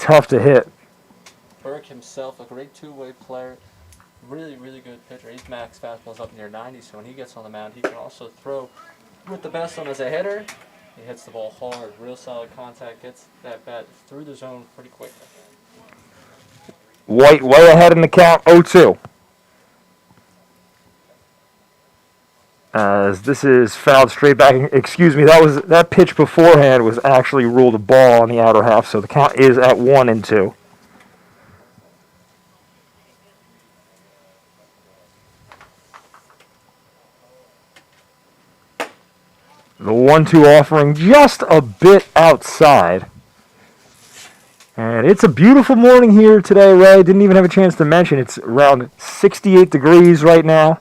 tough to hit. Burke himself, a great two-way player. Really, really good pitcher. His max fastball's up near 90, so when he gets on the mound, he can also throw with the best one as a hitter. He hits the ball hard, real solid contact, gets that bat through the zone pretty quickly. White way ahead in the count, 0-2. As this is fouled straight back. Excuse me, that pitch beforehand was actually ruled a ball on the outer half, so the count is at 1-2. The 1-2 offering just a bit outside. And it's a beautiful morning here today, Ray. Didn't even have a chance to mention it's around 68 degrees right now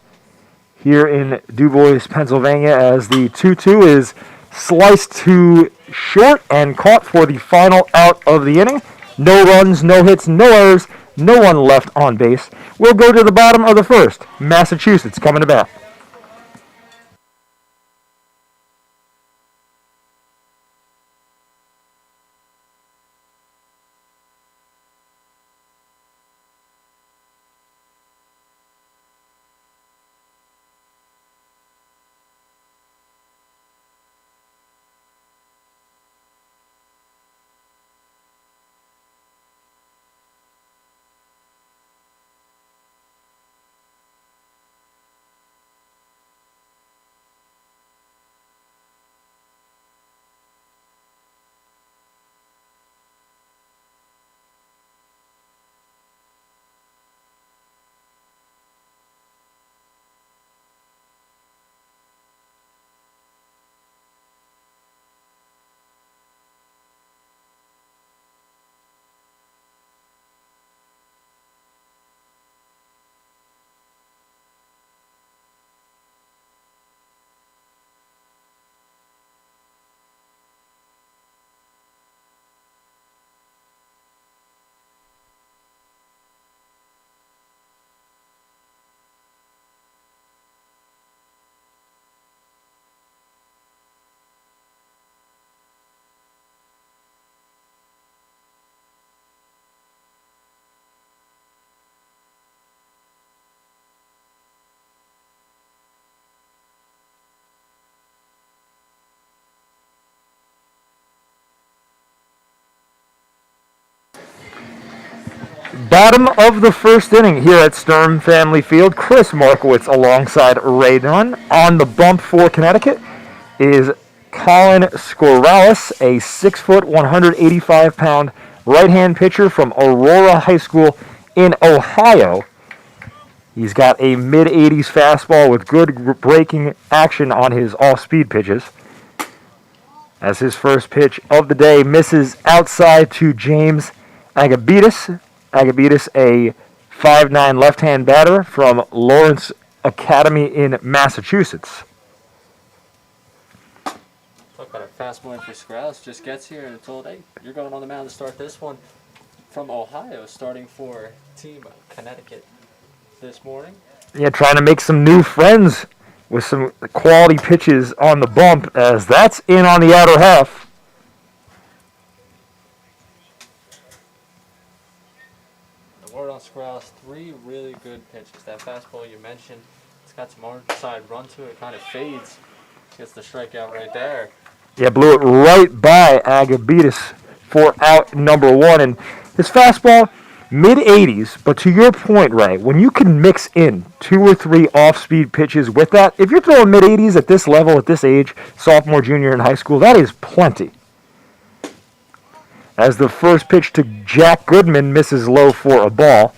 here in DuBois, Pennsylvania, as the 2-2 is sliced to short and caught for the final out of the inning. No runs, no hits, no errors, no one left on base. We'll go to the bottom of the first. Massachusetts coming to bat. Bottom of the first inning here at Sturm Family Field. Chris Markowitz alongside Ray Dunn. On the bump for Connecticut is Colin Scoralis, a 6-foot, 185-pound right-hand pitcher from Aurora High School in Ohio. He's got a mid-80s fastball with good breaking action on his off-speed pitches. As his first pitch of the day misses outside to James Agabitis. Agabitis, a 5'9" left-hand batter from Lawrence Academy in Massachusetts. Talk about a fastball in for Scoralis. Just gets here and told, hey, you're going on the mound to start this one from Ohio, starting for Team Connecticut this morning. Yeah, trying to make some new friends with some quality pitches on the bump, as that's in on the outer half. Word on Scoralis, 3 really good pitches. That fastball you mentioned, it's got some side run to it, kind of fades. Gets the strikeout right there. Yeah, blew it right by Agabitis for out number 1. And his fastball, mid-80s, but to your point, Ray, when you can mix in 2 or 3 off-speed pitches with that, if you're throwing mid-80s at this level, at this age, sophomore, junior in high school, that is plenty. As the first pitch to Jack Goodman misses low for a ball.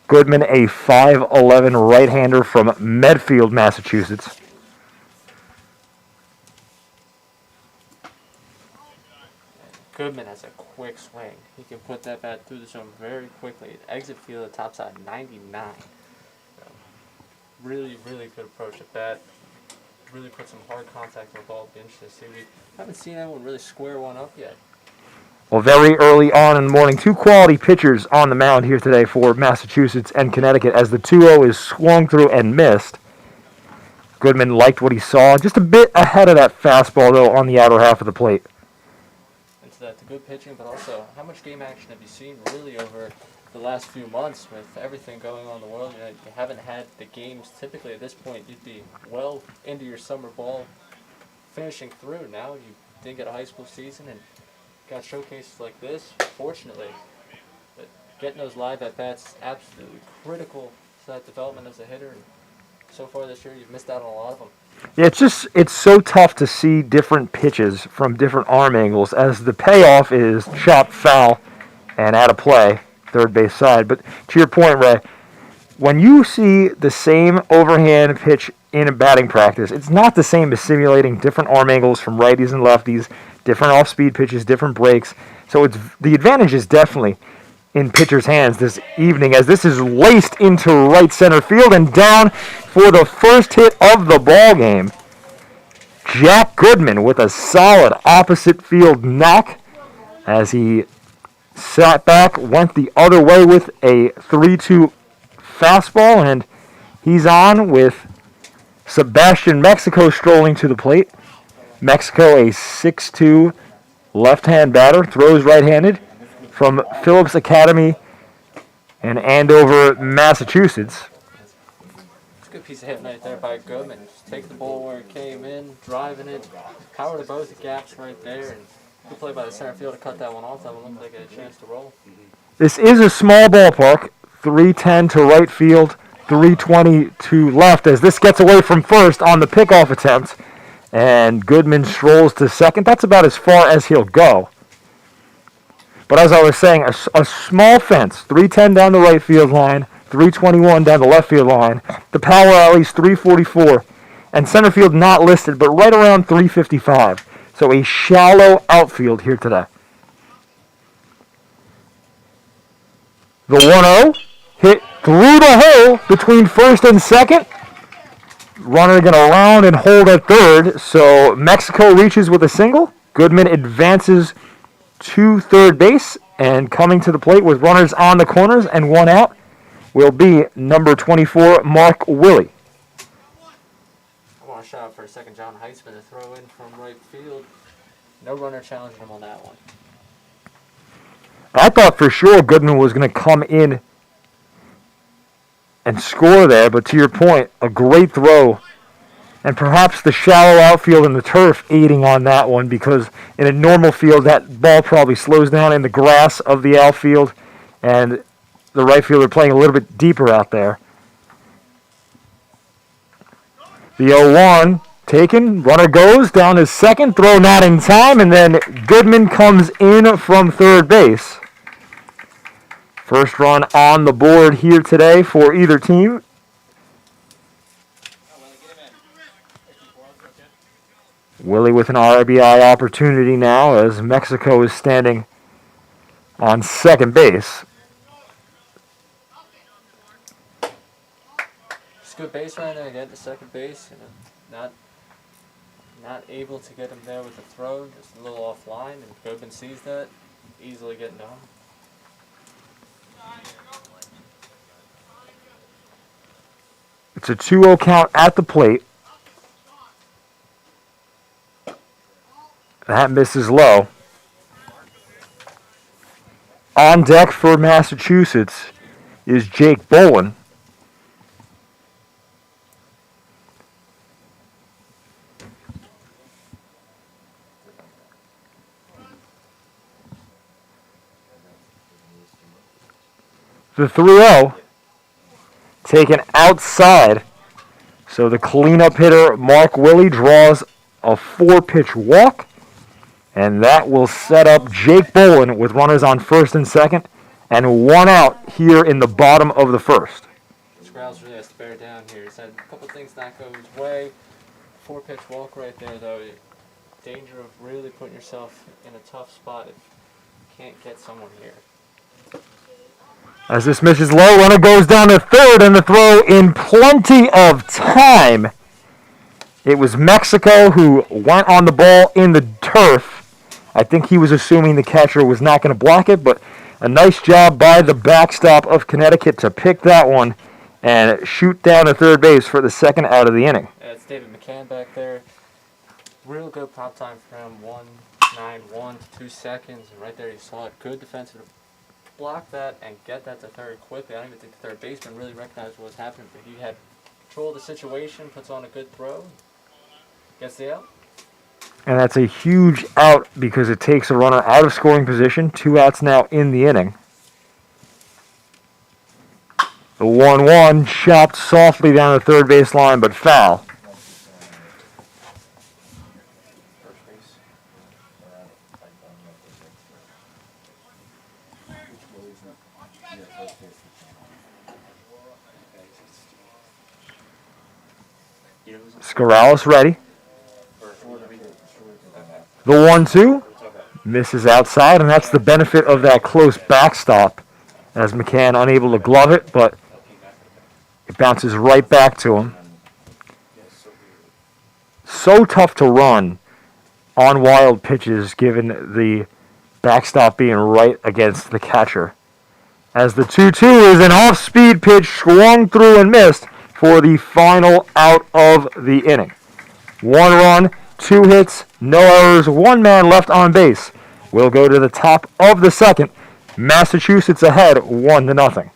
Goodman, a 5'11" right-hander from Medfield, Massachusetts. Goodman has a quick swing. He can put that bat through the zone very quickly. Exit field, the top side, 99. So, really, really good approach at bat. Really put some hard contact on the ball. Be interesting to see. We haven't seen anyone really square one up yet. Well, very early on in the morning, 2 quality pitchers on the mound here today for Massachusetts and Connecticut as the 2-0 is swung through and missed. Goodman liked what he saw. Just a bit ahead of that fastball, though, on the outer half of the plate. Into that the good pitching, but also how much game action have you seen really over the last few months with everything going on in the world? You know, you haven't had the games. Typically at this point, you'd be well into your summer ball, finishing through. Now you didn't get a high school season and got showcases like this, fortunately. But getting those live at-bats is absolutely critical to that development as a hitter. And so far this year, you've missed out on a lot of them. Yeah, it's so tough to see different pitches from different arm angles as the payoff is chopped foul and out of play, third base side. But to your point, Ray, when you see the same overhand pitch in a batting practice, it's not the same as simulating different arm angles from righties and lefties, different off-speed pitches, different breaks. So it's the advantage is definitely in pitcher's hands this evening as this is laced into right center field and down for the first hit of the ball game. Jack Goodman with a solid opposite field knock as he sat back, went the other way with a 3-2 fastball, and he's on with Sebastian Mexico strolling to the plate. Mexico, a 6'2 left-hand batter, throws right-handed from Phillips Academy in Andover, Massachusetts. It's a good piece of hitting right there by Goodman. Just take the ball where it came in, driving it, power to both the gaps right there, and good play by the center field to cut that one off. That one looked like it had a chance to roll. This is a small ballpark, 310 to right field, 320 to left, as this gets away from first on the pickoff attempt, and Goodman strolls to second. That's about as far as he'll go. But as I was saying, a small fence, 310 down the right field line, 321 down the left field line. The power alley's 344, and center field not listed, but right around 355. So a shallow outfield here today. The 1-0 hit through the hole between first and second. Runner going to round and hold at third. So Mexico reaches with a single. Goodman advances to third base, and coming to the plate with runners on the corners and one out will be number 24, Mark Willie. I want to shout out for a second John Heitzman to throw in from right field. No runner challenging him on that one. I thought for sure Goodman was going to come in and score there, but to your point, a great throw. And perhaps the shallow outfield and the turf aiding on that one, because in a normal field, that ball probably slows down in the grass of the outfield, and the right fielder playing a little bit deeper out there. The 0-1 taken, runner goes down to second, throw not in time, and then Goodman comes in from third base. First run on the board here today for either team. Willie with an RBI opportunity now as Mexico is standing on second base. It's a good base runner to get to second base. You know, not able to get him there with the throw, just a little offline, and Goodman sees that, easily getting down. It's a 2-0 count at the plate. That misses low. On deck for Massachusetts is Jake Bowen. The 3-0 taken outside. So the cleanup hitter, Mark Willie, draws a 4-pitch walk. And that will set up Jake Bowen with runners on first and second and one out here in the bottom of the first. Scrouse really has to bear down here. He's had a couple things not go his way. 4-pitch walk right there, though. Danger of really putting yourself in a tough spot if you can't get someone here. As this misses low, runner goes down to third, and the throw in plenty of time. It was Mexico who went on the ball in the turf. I think he was assuming the catcher was not going to block it, but a nice job by the backstop of Connecticut to pick that one and shoot down to third base for the second out of the inning. It's David McCann back there. Real good prop time for him. 1, 1 to 2 seconds, and right there you saw it. Good defensive to block that and get that to third quickly. I don't even think the third baseman really recognized what was happening, but he had control of the situation, puts on a good throw, gets the out. And that's a huge out because it takes a runner out of scoring position. 2 outs now in the inning. The 1-1 chopped softly down the third base line, but foul. Scorrales ready. The 1-2 misses outside, and that's the benefit of that close backstop, as McCann unable to glove it, but it bounces right back to him. So tough to run on wild pitches given the backstop being right against the catcher. As the 2-2 is an off-speed pitch swung through and missed for the final out of the inning. 1 run, 2 hits, no errors, 1 man left on base. We'll go to the top of the second. Massachusetts ahead 1-0.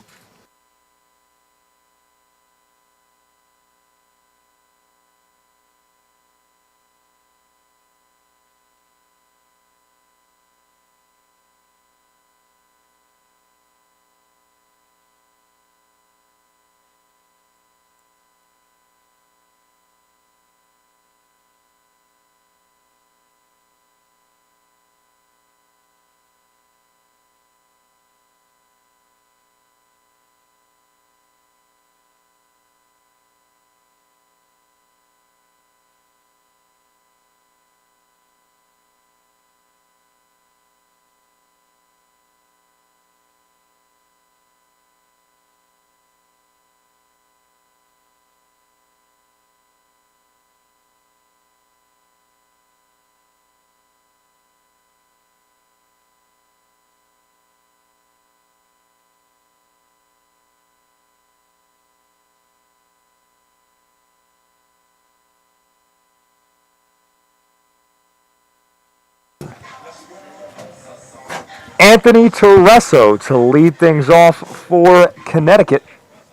Anthony Tereso to lead things off for Connecticut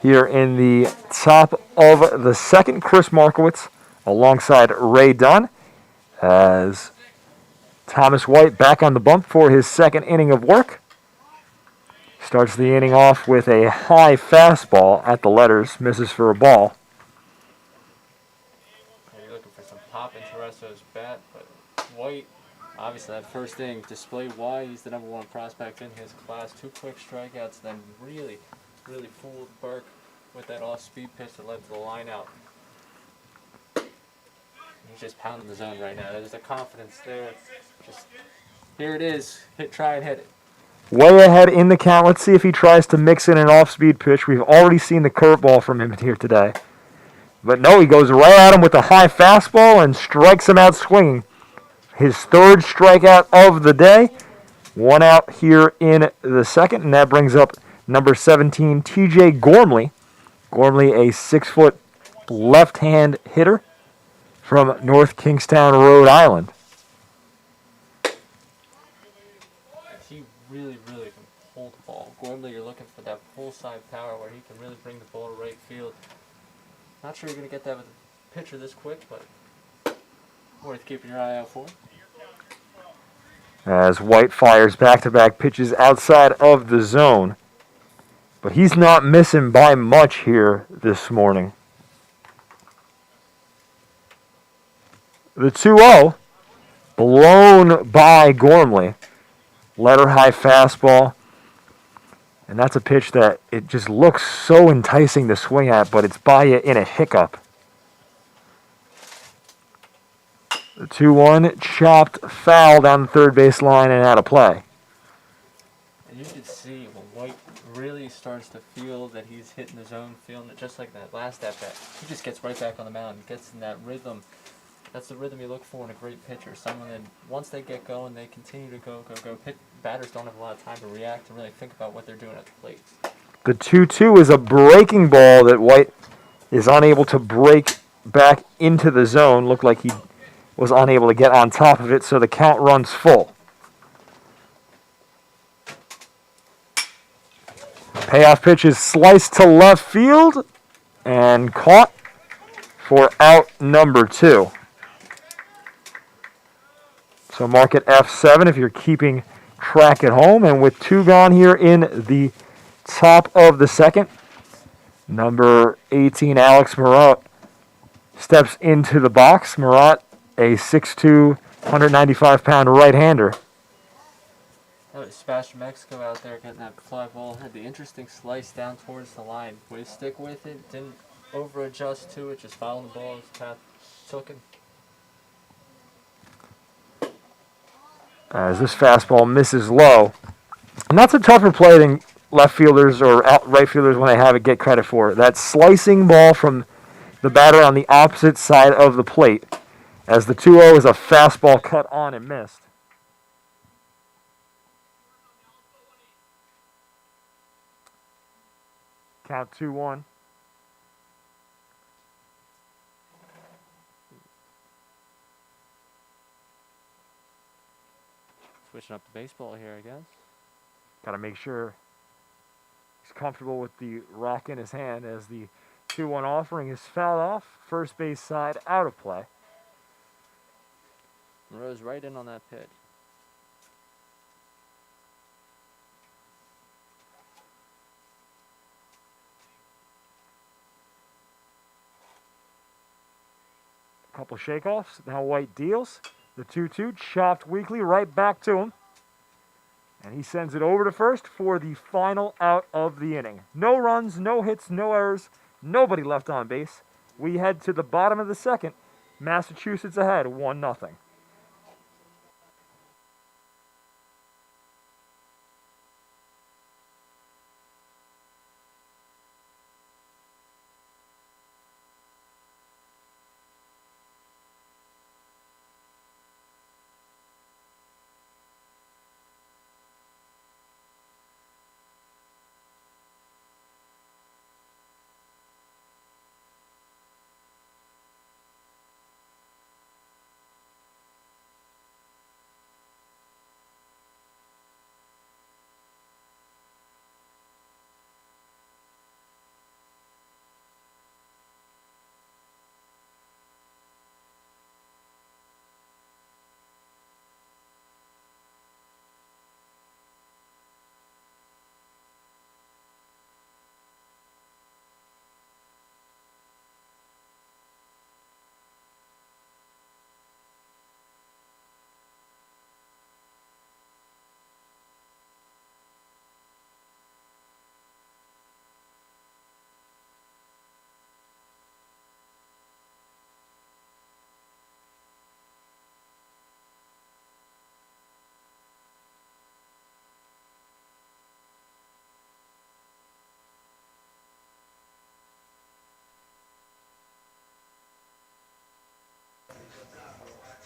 here in the top of the second. Chris Markowitz alongside Ray Dunn as Thomas White back on the bump for his second inning of work. Starts the inning off with a high fastball at the letters, misses for a ball. You're looking for some pop in Tereso's bat, but White, obviously that first inning displayed why he's the number 1 prospect in his class. 2 quick strikeouts, then really fooled Burke with that off-speed pitch that led to the line out. He's just pounding the zone right now. There's a confidence there. Just here it is. Try and hit it. Way ahead in the count. Let's see if he tries to mix in an off-speed pitch. We've already seen the curveball from him here today. But no, he goes right at him with a high fastball and strikes him out swinging. His third strikeout of the day. 1 out here in the second, and that brings up number 17, TJ Gormley. Gormley, a 6-foot left-hand hitter from North Kingstown, Rhode Island. He really can hold the ball. Gormley, you're looking for that full-side power where he can really bring the ball to right field. Not sure you're going to get that with a pitcher this quick, but worth keeping your eye out for. As White fires back-to-back pitches outside of the zone. But he's not missing by much here this morning. The 2-0, blown by Gormley. Letter high fastball. And that's a pitch that it just looks so enticing to swing at, but it's by you in a hiccup. The 2-1 chopped foul down the third base line and out of play. And you can see when White really starts to feel that he's hitting the zone, feeling it just like that last at-bat. He just gets right back on the mound, gets in that rhythm. That's the rhythm you look for in a great pitcher. Someone that once they get going, they continue to go. Batters don't have a lot of time to react and really think about what they're doing at the plate. The 2-2 is a breaking ball that White is unable to break back into the zone. Looked like he was unable to get on top of it, so the count runs full. Payoff pitch is sliced to left field and caught for out number 2. So mark it F7 if you're keeping track at home. And with 2 gone here in the top of the second, number 18, Alex Marat, steps into the box. Marat, a 6'2", 195-pound right-hander. Sebastian Mexico out there getting that fly ball. Had the interesting slice down towards the line. Way to stick with it. Didn't over-adjust to it. Just following the ball as path took him. As this fastball misses low. And that's a tougher play than left fielders or right fielders, when they have it, get credit for. That slicing ball from the batter on the opposite side of the plate. As the 2-0 is a fastball cut on and missed. Count 2-1. Switching up the baseball here, I guess. Got to make sure he's comfortable with the rock in his hand, as the 2-1 offering is fouled off. First base side out of play. Rose right in on that pitch. Couple shakeoffs. Now White deals. The 2-2 chopped weakly right back to him. And he sends it over to first for the final out of the inning. No runs, no hits, no errors, nobody left on base. We head to the bottom of the second. Massachusetts ahead, 1-0.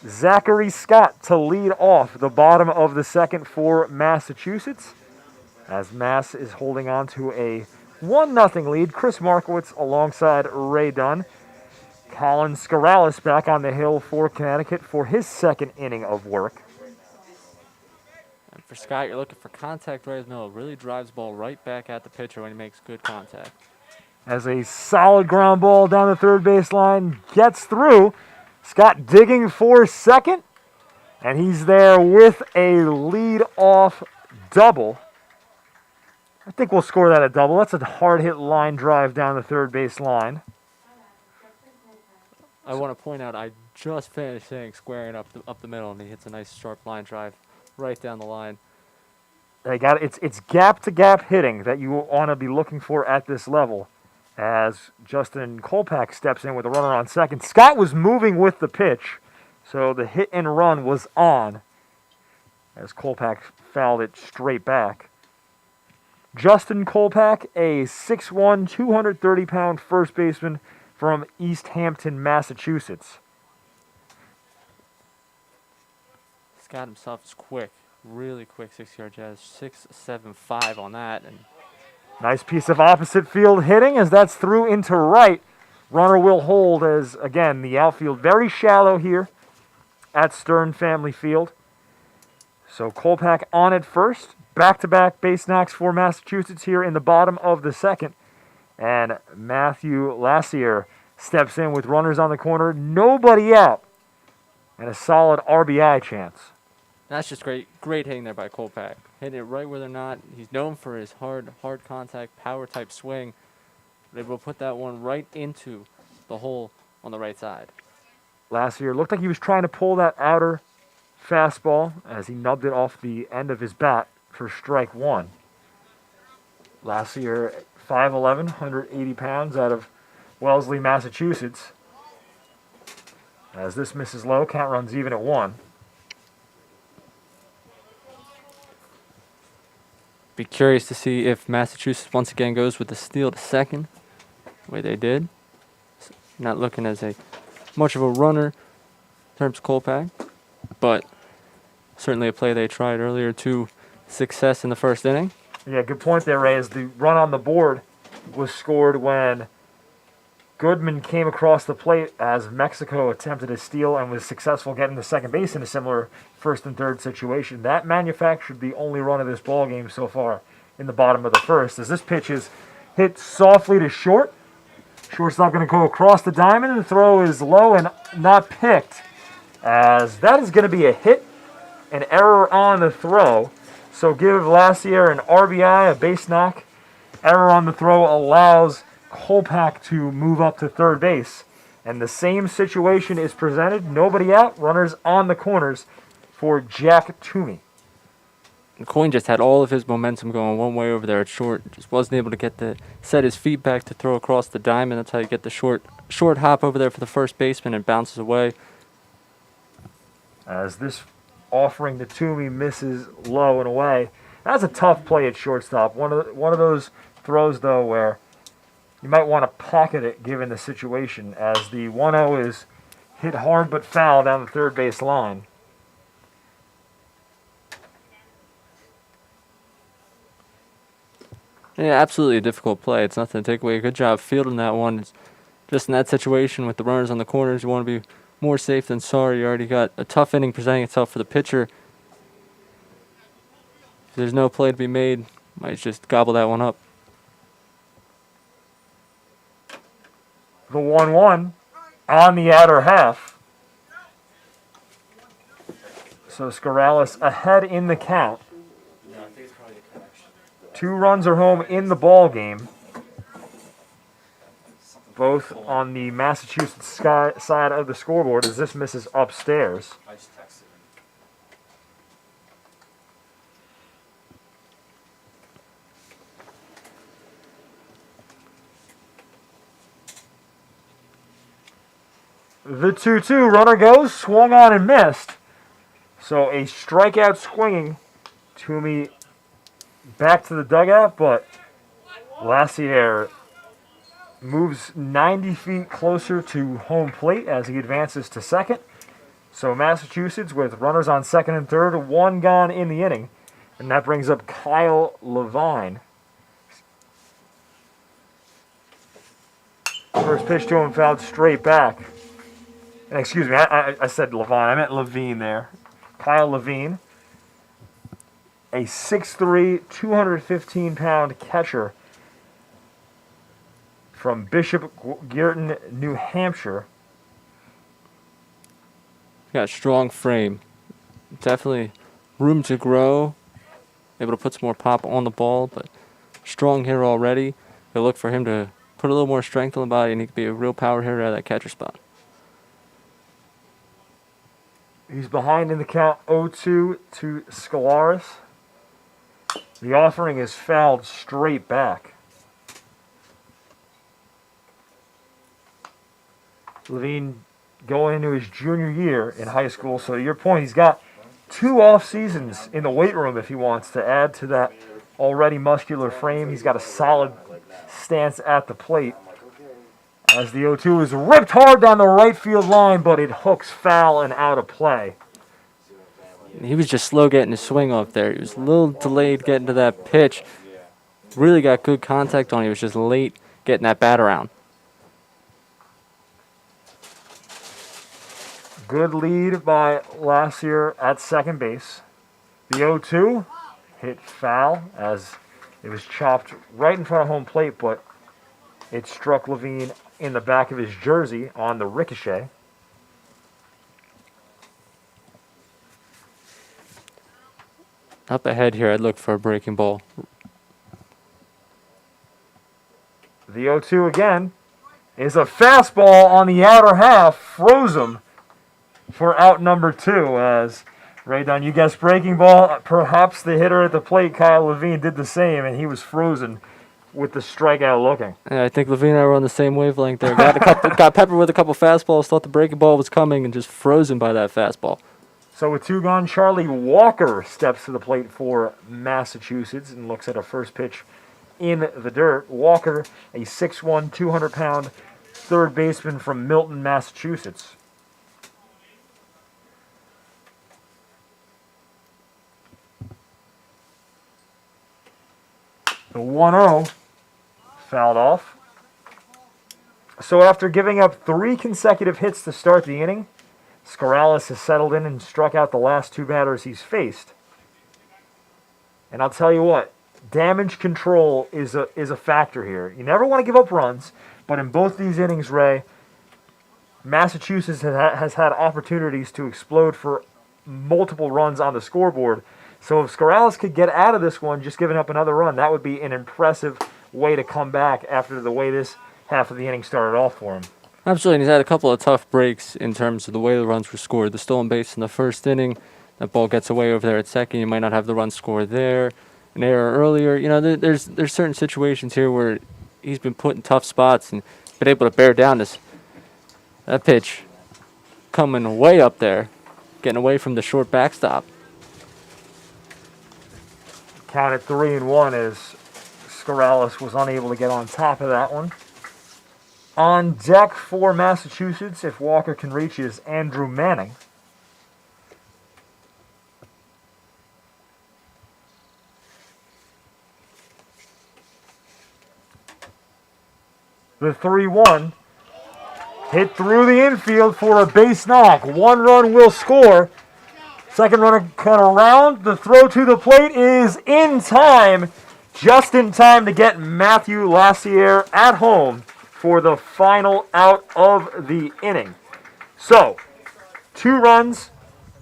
Zachary Scott to lead off the bottom of the second for Massachusetts, as Mass is holding on to a 1-0 lead. Chris Markowitz alongside Ray Dunn. Colin Scorrales back on the hill for Connecticut for his second inning of work. And for Scott, you're looking for contact right as middle. Really drives the ball right back at the pitcher when he makes good contact. As a solid ground ball down the third base line gets through. Scott digging for second, and he's there with a lead-off double. I think we'll score that a double. That's a hard-hit line drive down the third base line. I want to point out, I just finished saying squaring up the middle, and he hits a nice sharp line drive right down the line. It's gap-to-gap hitting that you want to be looking for at this level. As Justin Kolpak steps in with a runner on second. Scott was moving with the pitch, so the hit and run was on, as Kolpak fouled it straight back. Justin Kolpak, a 6'1", 230-pound first baseman from East Hampton, Massachusetts. Scott himself is quick, really quick 6-yard jazz, 6.75 on that, and nice piece of opposite field hitting as that's through into right. Runner will hold as, again, the outfield very shallow here. at Stern Family Field. So Kolpak on it first. Back-to-back base knocks for Massachusetts here in the bottom of the second. And Matthew Lassier steps in with runners on the corner. Nobody out. And a solid RBI chance. That's just great hitting there by Kolpak. Hitting it right where they're not. He's known for his hard contact, power-type swing. They will put that one right into the hole on the right side. Lassier looked like he was trying to pull that outer fastball as he nubbed it off the end of his bat for strike one. Lassier, 5'11", 180 pounds, out of Wellesley, Massachusetts. As this misses low, count runs even at 1. Be curious to see if Massachusetts once again goes with the steal to second, the way they did. Not looking as much of a runner in terms of Kolpak, but certainly a play they tried earlier to success in the first inning. Yeah, good point there, Ray, as the run on the board was scored when Goodman came across the plate as Mexico attempted a steal and was successful getting to second base in a similar first and third situation. That manufactured the only run of this ball game so far in the bottom of the first, as this pitch is hit softly to short. Shortstop going to go across the diamond, and the throw is low and not picked, as that is going to be a hit, an error on the throw. So give Lassier an RBI, a base knock. Error on the throw allows Kolpak to move up to third base. And the same situation is presented. Nobody out, runners on the corners for Jack Toomey. Coyne just had all of his momentum going one way over there at short. Just wasn't able to set his feet back to throw across the diamond. That's how you get the short hop over there for the first baseman and bounces away. As this offering to Toomey misses low and away. That's a tough play at shortstop. One of those throws, though, where you might want to pocket it given the situation, as the 1-0 is hit hard but foul down the third base line. Yeah, absolutely a difficult play. It's nothing to take away. Good job fielding that one. It's just in that situation with the runners on the corners, you want to be more safe than sorry. You already got a tough inning presenting itself for the pitcher. If there's no play to be made, might just gobble that one up. The 1-1 on the outer half. So Scorrales ahead in the count. 2 runs are home in the ball game. Both on the Massachusetts side of the scoreboard, as this misses upstairs. The 2-2, runner goes, swung on and missed. So a strikeout swinging. Toomey back to the dugout, but Lassier moves 90 feet closer to home plate as he advances to second. So Massachusetts with runners on second and third, 1 gone in the inning. And that brings up Kyle Levine. First pitch to him fouled straight back. Excuse me, I said Levine. I meant Levine there. Kyle Levine, a 6'3", 215-pound catcher from Bishop Girton, New Hampshire. Got a strong frame. Definitely room to grow. Able to put some more pop on the ball, but strong hitter already. They'll look for him to put a little more strength on the body, and he could be a real power hitter out of that catcher spot. He's behind in the count 0-2 to Scolaris. The offering is fouled straight back. Levine going into his junior year in high school. So to your point, he's got 2 off seasons in the weight room if he wants to add to that already muscular frame. He's got a solid stance at the plate. As the 0-2 is ripped hard down the right field line, but it hooks foul and out of play. He was just slow getting his swing off there. He was a little delayed getting to that pitch. Really got good contact on it. He was just late getting that bat around. Good lead by Lassier at second base. The 0-2 hit foul as it was chopped right in front of home plate, but it struck Levine in the back of his jersey on the ricochet. Up ahead here, I'd look for a breaking ball. The 0-2 again is a fastball on the outer half, froze him for out number 2. As right down, you guessed breaking ball. Perhaps the hitter at the plate, Kyle Levine, did the same, and he was frozen with the strikeout looking. Yeah, I think Levine and I were on the same wavelength there. Got peppered with a couple fastballs, thought the breaking ball was coming, and just frozen by that fastball. So with 2 gone, Charlie Walker steps to the plate for Massachusetts and looks at a first pitch in the dirt. Walker, a 6'1", 200-pound third baseman from Milton, Massachusetts. The 1-0 fouled off. So after giving up 3 consecutive hits to start the inning, Scorrales has settled in and struck out the last 2 batters he's faced. And I'll tell you what, damage control is a factor here. You never want to give up runs, but in both these innings, Ray, Massachusetts has had opportunities to explode for multiple runs on the scoreboard. So if Scorrales could get out of this one just giving up another run, that would be an impressive way to come back after the way this half of the inning started off for him. Absolutely, and he's had a couple of tough breaks in terms of the way the runs were scored. The stolen base in the first inning, that ball gets away over there at second. You might not have the run scored there. An error earlier. You know, there's certain situations here where he's been put in tough spots and been able to bear down that pitch coming way up there, getting away from the short backstop. Count at 3-1 as Scorrales was unable to get on top of that one. On deck for Massachusetts, if Walker can reach, is Andrew Manning. The 3-1 hit through the infield for a base knock. 1 run will score. Second runner cut around. The throw to the plate is in time. Just in time to get Matthew Lassier at home for the final out of the inning. So, 2 runs,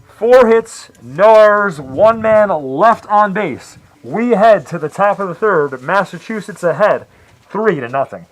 4 hits, no errors, 1 man left on base. We head to the top of the third. Massachusetts ahead, 3-0.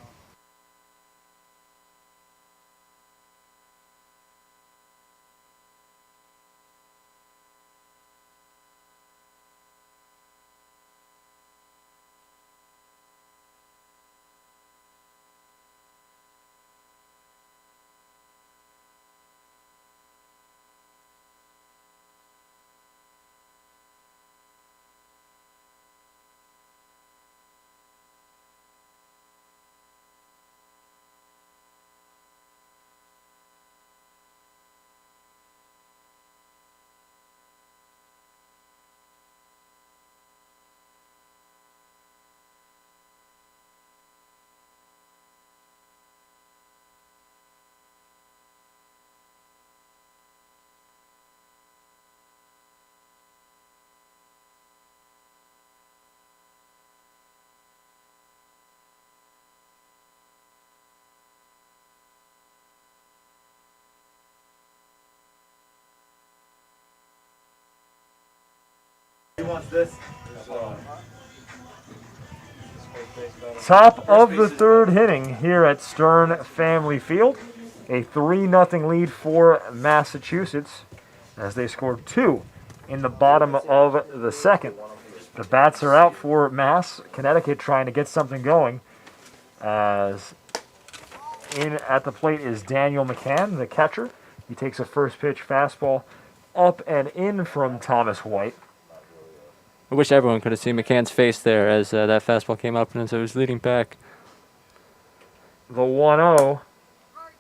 Top of the third inning here at Stern Family Field. A 3-0 lead for Massachusetts as they scored 2 in the bottom of the second. The bats are out for Mass. Connecticut trying to get something going. As in at the plate is Daniel McCann, the catcher. He takes a first pitch fastball up and in from Thomas White. I wish everyone could have seen McCann's face there as that fastball came up and as it was leading back. The 1-0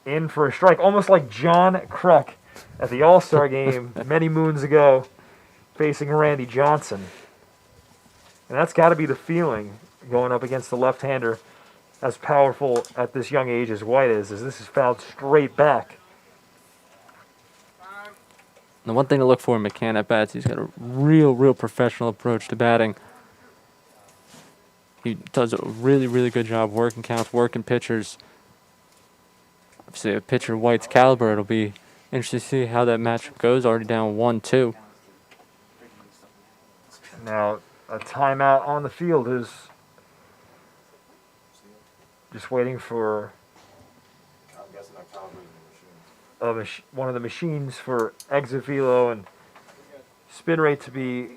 in for a strike, almost like John Kruk at the All-Star game many moons ago facing Randy Johnson. And that's got to be the feeling going up against the left-hander as powerful at this young age as White is, as this is fouled straight back. The one thing to look for in McCann at bats, he's got a real professional approach to batting. He does a really good job working counts, working pitchers. Obviously, a pitcher White's caliber, it'll be interesting to see how that matchup goes. Already down 1-2. Now, a timeout on the field is just waiting for one of the machines for exit velo and spin rate to be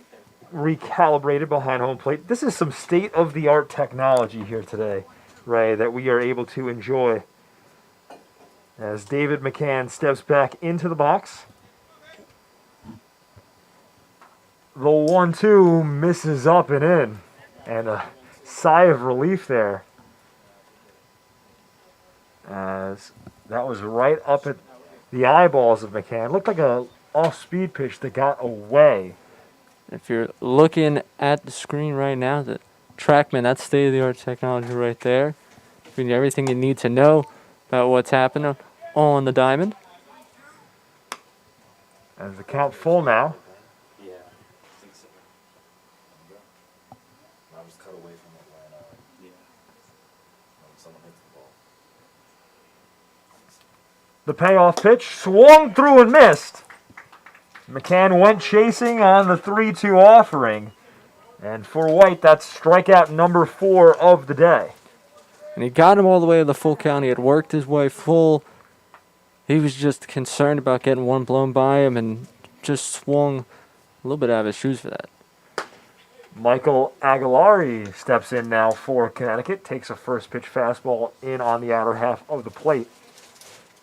recalibrated behind home plate. This is some state-of-the-art technology here today, Ray, that we are able to enjoy as David McCann steps back into the box. The 1-2 misses up and in, and a sigh of relief there, as that was right up at the eyeballs of McCann. Looked like a off-speed pitch that got away. If you're looking at the screen right now, the TrackMan, that's state-of-the-art technology right there. Giving you everything you need to know about what's happening on the diamond. As the count full now. The payoff pitch swung through and missed. McCann went chasing on the 3-2 offering. And for White, that's strikeout number 4 of the day. And he got him all the way to the full count. He had worked his way full. He was just concerned about getting one blown by him and just swung a little bit out of his shoes for that. Michael Aguilari steps in now for Connecticut. Takes a first pitch fastball in on the outer half of the plate.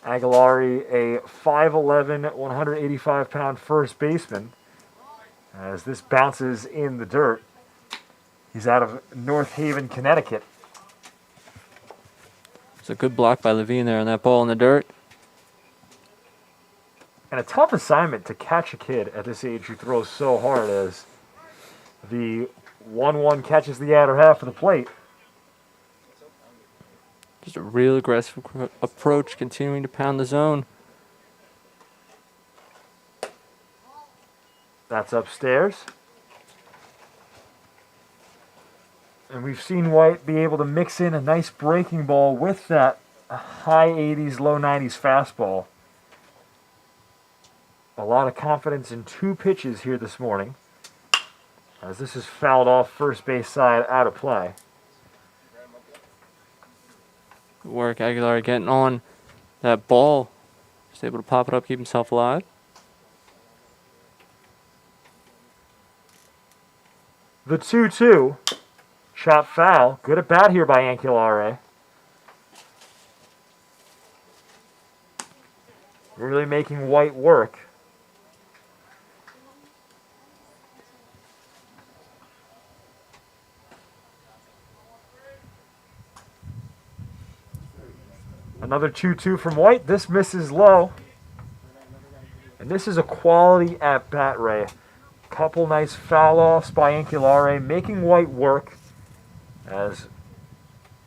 Aguilari, a 5'11", 185-pound first baseman. As this bounces in the dirt. He's out of North Haven, Connecticut. It's a good block by Levine there on that ball in the dirt. And a tough assignment to catch a kid at this age who throws so hard, as the 1-1 catches the outer half of the plate. Just a real aggressive approach, continuing to pound the zone. That's upstairs. And we've seen White be able to mix in a nice breaking ball with that high 80s, low 90s fastball. A lot of confidence in 2 pitches here this morning, as this is fouled off first base side, out of play. Good work, Aguilar getting on that ball. Just able to pop it up, keep himself alive. The 2-2. Shot foul. Good at bat here by Aguilare. Really making White work. Another 2-2 from White. This misses low. And this is a quality at-bat, Ray. Couple nice foul-offs by Aguilare, making White work, as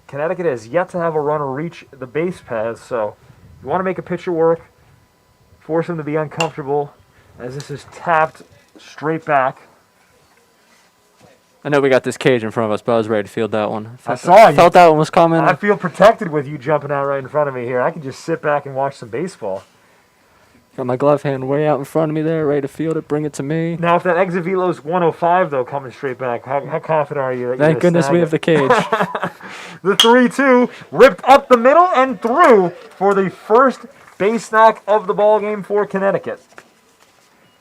Connecticut has yet to have a runner reach the base paths. So you want to make a pitcher work, force him to be uncomfortable, as this is tapped straight back. I know we got this cage in front of us, but I was ready to field that one. I saw you. Felt that one was coming. I feel protected with you jumping out right in front of me here. I can just sit back and watch some baseball. Got my glove hand way out in front of me there, ready to field it, bring it to me. Now, if that exit velo's 105, though, coming straight back, how confident are you that Thank goodness we have the cage. The 3-2 ripped up the middle and through for the first base knock of the ball game for Connecticut.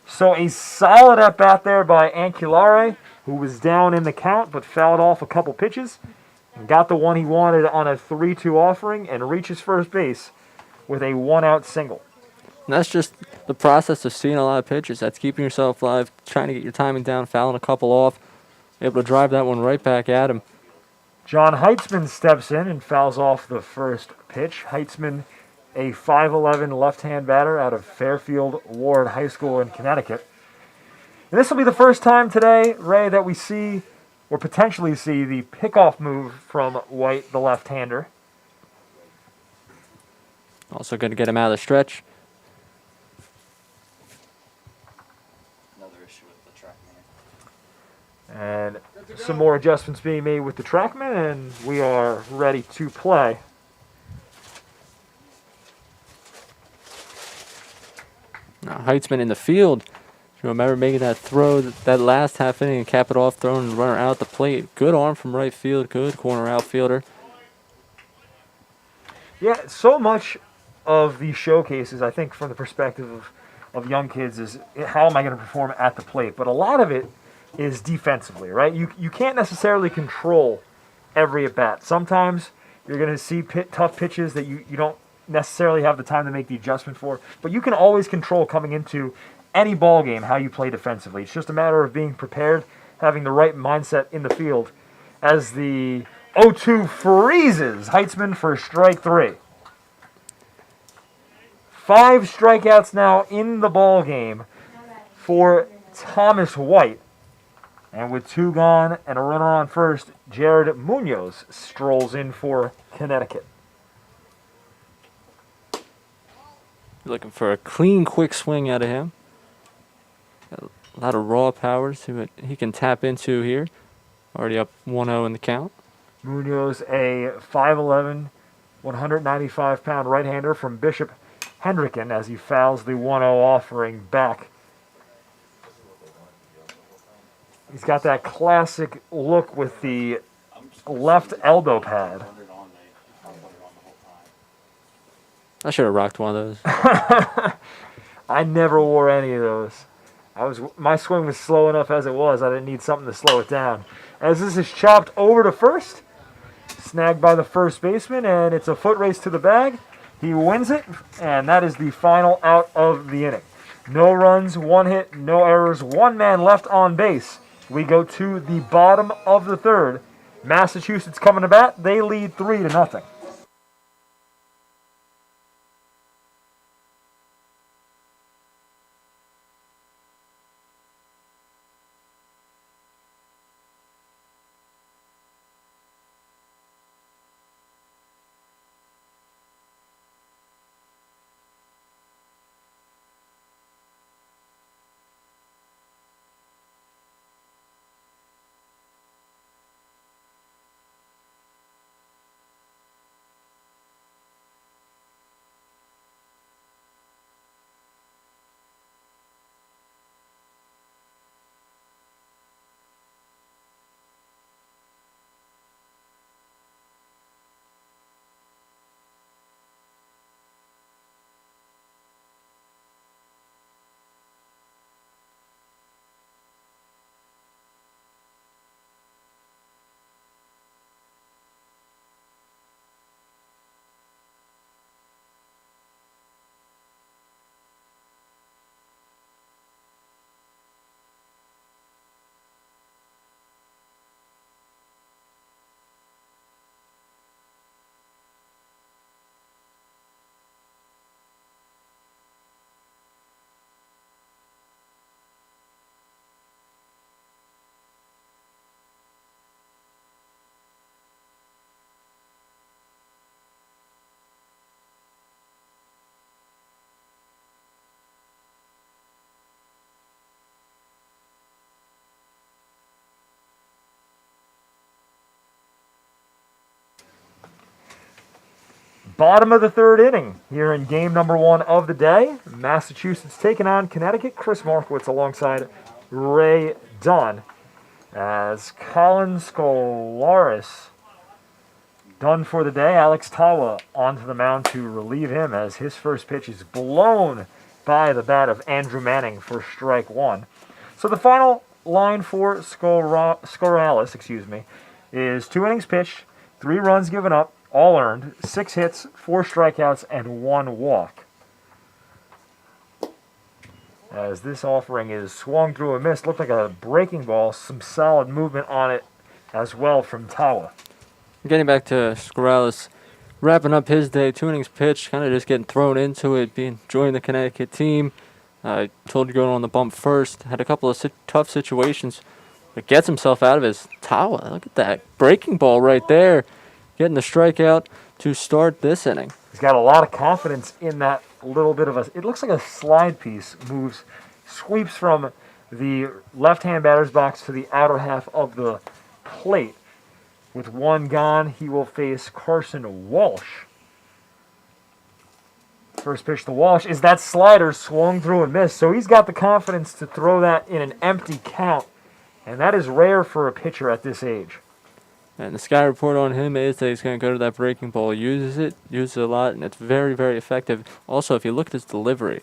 So a solid at-bat there by Aguilare, who was down in the count but fouled off a couple pitches and got the one he wanted on a 3-2 offering and reaches first base with a one-out single. And that's just the process of seeing a lot of pitches. That's keeping yourself alive, trying to get your timing down, fouling a couple off, able to drive that one right back at him. John Heitzman steps in and fouls off the first pitch. Heitzman, a 5'11 left-hand batter out of Fairfield Ward High School in Connecticut. And this will be the first time today, Ray, that we see, or potentially see, the pickoff move from White, the left-hander. Also going to get him out of the stretch. And some more adjustments being made with the TrackMan, and we are ready to play. Now, Heitzman in the field. You remember making that throw, that last half inning, and cap it off, throwing the runner out the plate. Good arm from right field, good corner outfielder. Yeah, so much of these showcases, I think, from the perspective of young kids, is how am I going to perform at the plate? But a lot of it is defensively, right? You can't necessarily control every at bat. Sometimes you're going to see tough pitches that you don't necessarily have the time to make the adjustment for, but you can always control coming into any ball game how you play defensively. It's just a matter of being prepared, having the right mindset in the field. As the 0-2 freezes Heitzman for strike 3. 5 strikeouts now in the ball game for Thomas White. And with 2 gone and a runner on first, Jared Munoz strolls in for Connecticut. Looking for a clean, quick swing out of him. Got a lot of raw power he can tap into here. Already up 1-0 in the count. Munoz, a 5'11", 195-pound right-hander from Bishop Hendricken as he fouls the 1-0 offering back. He's got that classic look with the left elbow pad. I should have rocked one of those. I never wore any of those. My swing was slow enough as it was. I didn't need something to slow it down. As this is chopped over to first, snagged by the first baseman, and it's a foot race to the bag. He wins it, and that is the final out of the inning. No runs, 1 hit, no errors, 1 man left on base. We go to the bottom of the 3rd. Massachusetts coming to bat. They lead 3-0. Bottom of the 3rd inning here in game number 1 of the day. Massachusetts taking on Connecticut. Chris Markowitz alongside Ray Dunn. As Colin Skolaris done for the day. Alex Tawa onto the mound to relieve him as his first pitch is blown by the bat of Andrew Manning for strike 1. So the final line for Skolaris, is 2 innings pitched, 3 runs given up, all earned, 6 hits, 4 strikeouts, and 1 walk. As this offering is swung through a miss, looked like a breaking ball, some solid movement on it as well from Tawa. Getting back to Scorales, wrapping up his day, 2 innings pitched, kind of just getting thrown into it, joining the Connecticut team. I told you going on the bump first, had a couple of tough situations, but gets himself out of his. Tawa, look at that breaking ball right there. Getting the strikeout to start this inning. He's got a lot of confidence in that little bit of it looks like a slide piece, sweeps from the left-hand batter's box to the outer half of the plate. With one gone, he will face Carson Walsh. First pitch to Walsh is that slider swung through and missed, so he's got the confidence to throw that in an empty count, and that is rare for a pitcher at this age. And the sky report on him is that he's going to go to that breaking ball, uses it a lot, and it's very, very effective. Also, if you look at his delivery,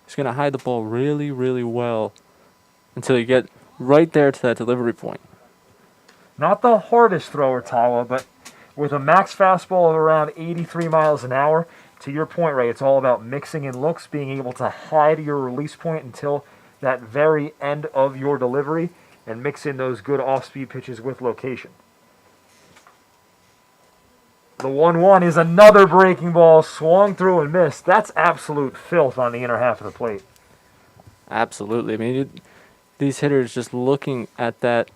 he's going to hide the ball really, really well until you get right there to that delivery point. Not the hardest thrower, Tawa, but with a max fastball of around 83 miles an hour, to your point, Ray, it's all about mixing in looks, being able to hide your release point until that very end of your delivery, and mix in those good off-speed pitches with location. The 1-1 is another breaking ball, swung through and missed. That's absolute filth on the inner half of the plate. Absolutely. I mean, these hitters just looking at that,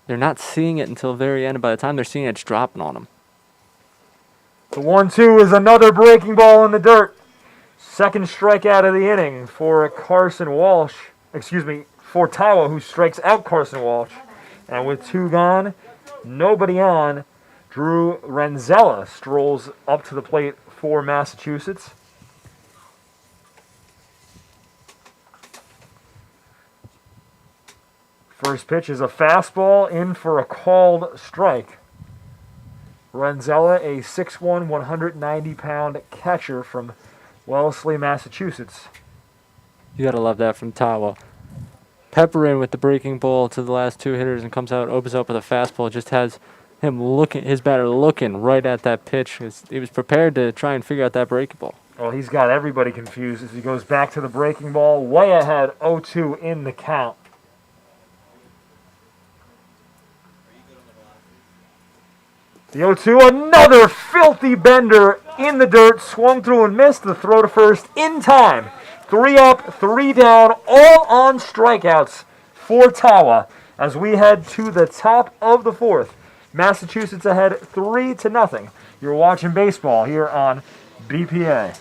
they're not seeing it until the very end, and by the time they're seeing it, it's dropping on them. The 1-2 is another breaking ball in the dirt. Second strikeout of the inning for Carson Walsh. For Tawa, who strikes out Carson Walsh. And with two gone, nobody on, Drew Renzella strolls up to the plate for Massachusetts. First pitch is a fastball in for a called strike. Renzella, a 6'1", 190-pound catcher from Wellesley, Massachusetts. You got to love that from Tawa. Pepper in with the breaking ball to the last two hitters and comes out, opens up with a fastball. Just has his batter looking right at that pitch. He was prepared to try and figure out that breaking ball. Well, he's got everybody confused as he goes back to the breaking ball, way ahead, 0-2 in the count. The 0-2, another filthy bender in the dirt, swung through and missed the throw to first in time. 3 up, 3 down, all on strikeouts for Tawa as we head to the top of the fourth. Massachusetts ahead 3-0. You're watching baseball here on BPA.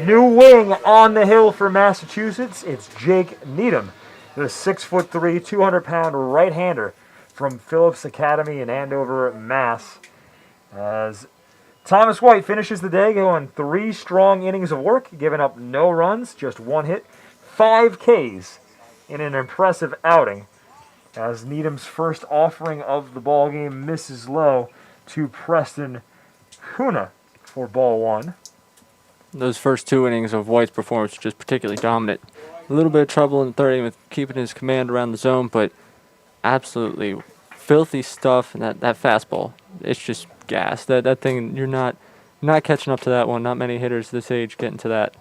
New wing on the hill for Massachusetts. It's Jake Needham, the 6'3", 200-pound right-hander from Phillips Academy in Andover, Mass. As Thomas White finishes the day going 3 strong innings of work, giving up no runs, just 1 hit, 5 Ks in an impressive outing. As Needham's first offering of the ballgame misses low to Preston Kuna for ball 1. Those first 2 innings of White's performance were just particularly dominant. A little bit of trouble in the 3rd inning with keeping his command around the zone, but absolutely filthy stuff. And that fastball, it's just gas. That thing, you're not catching up to that one. Not many hitters this age getting to that.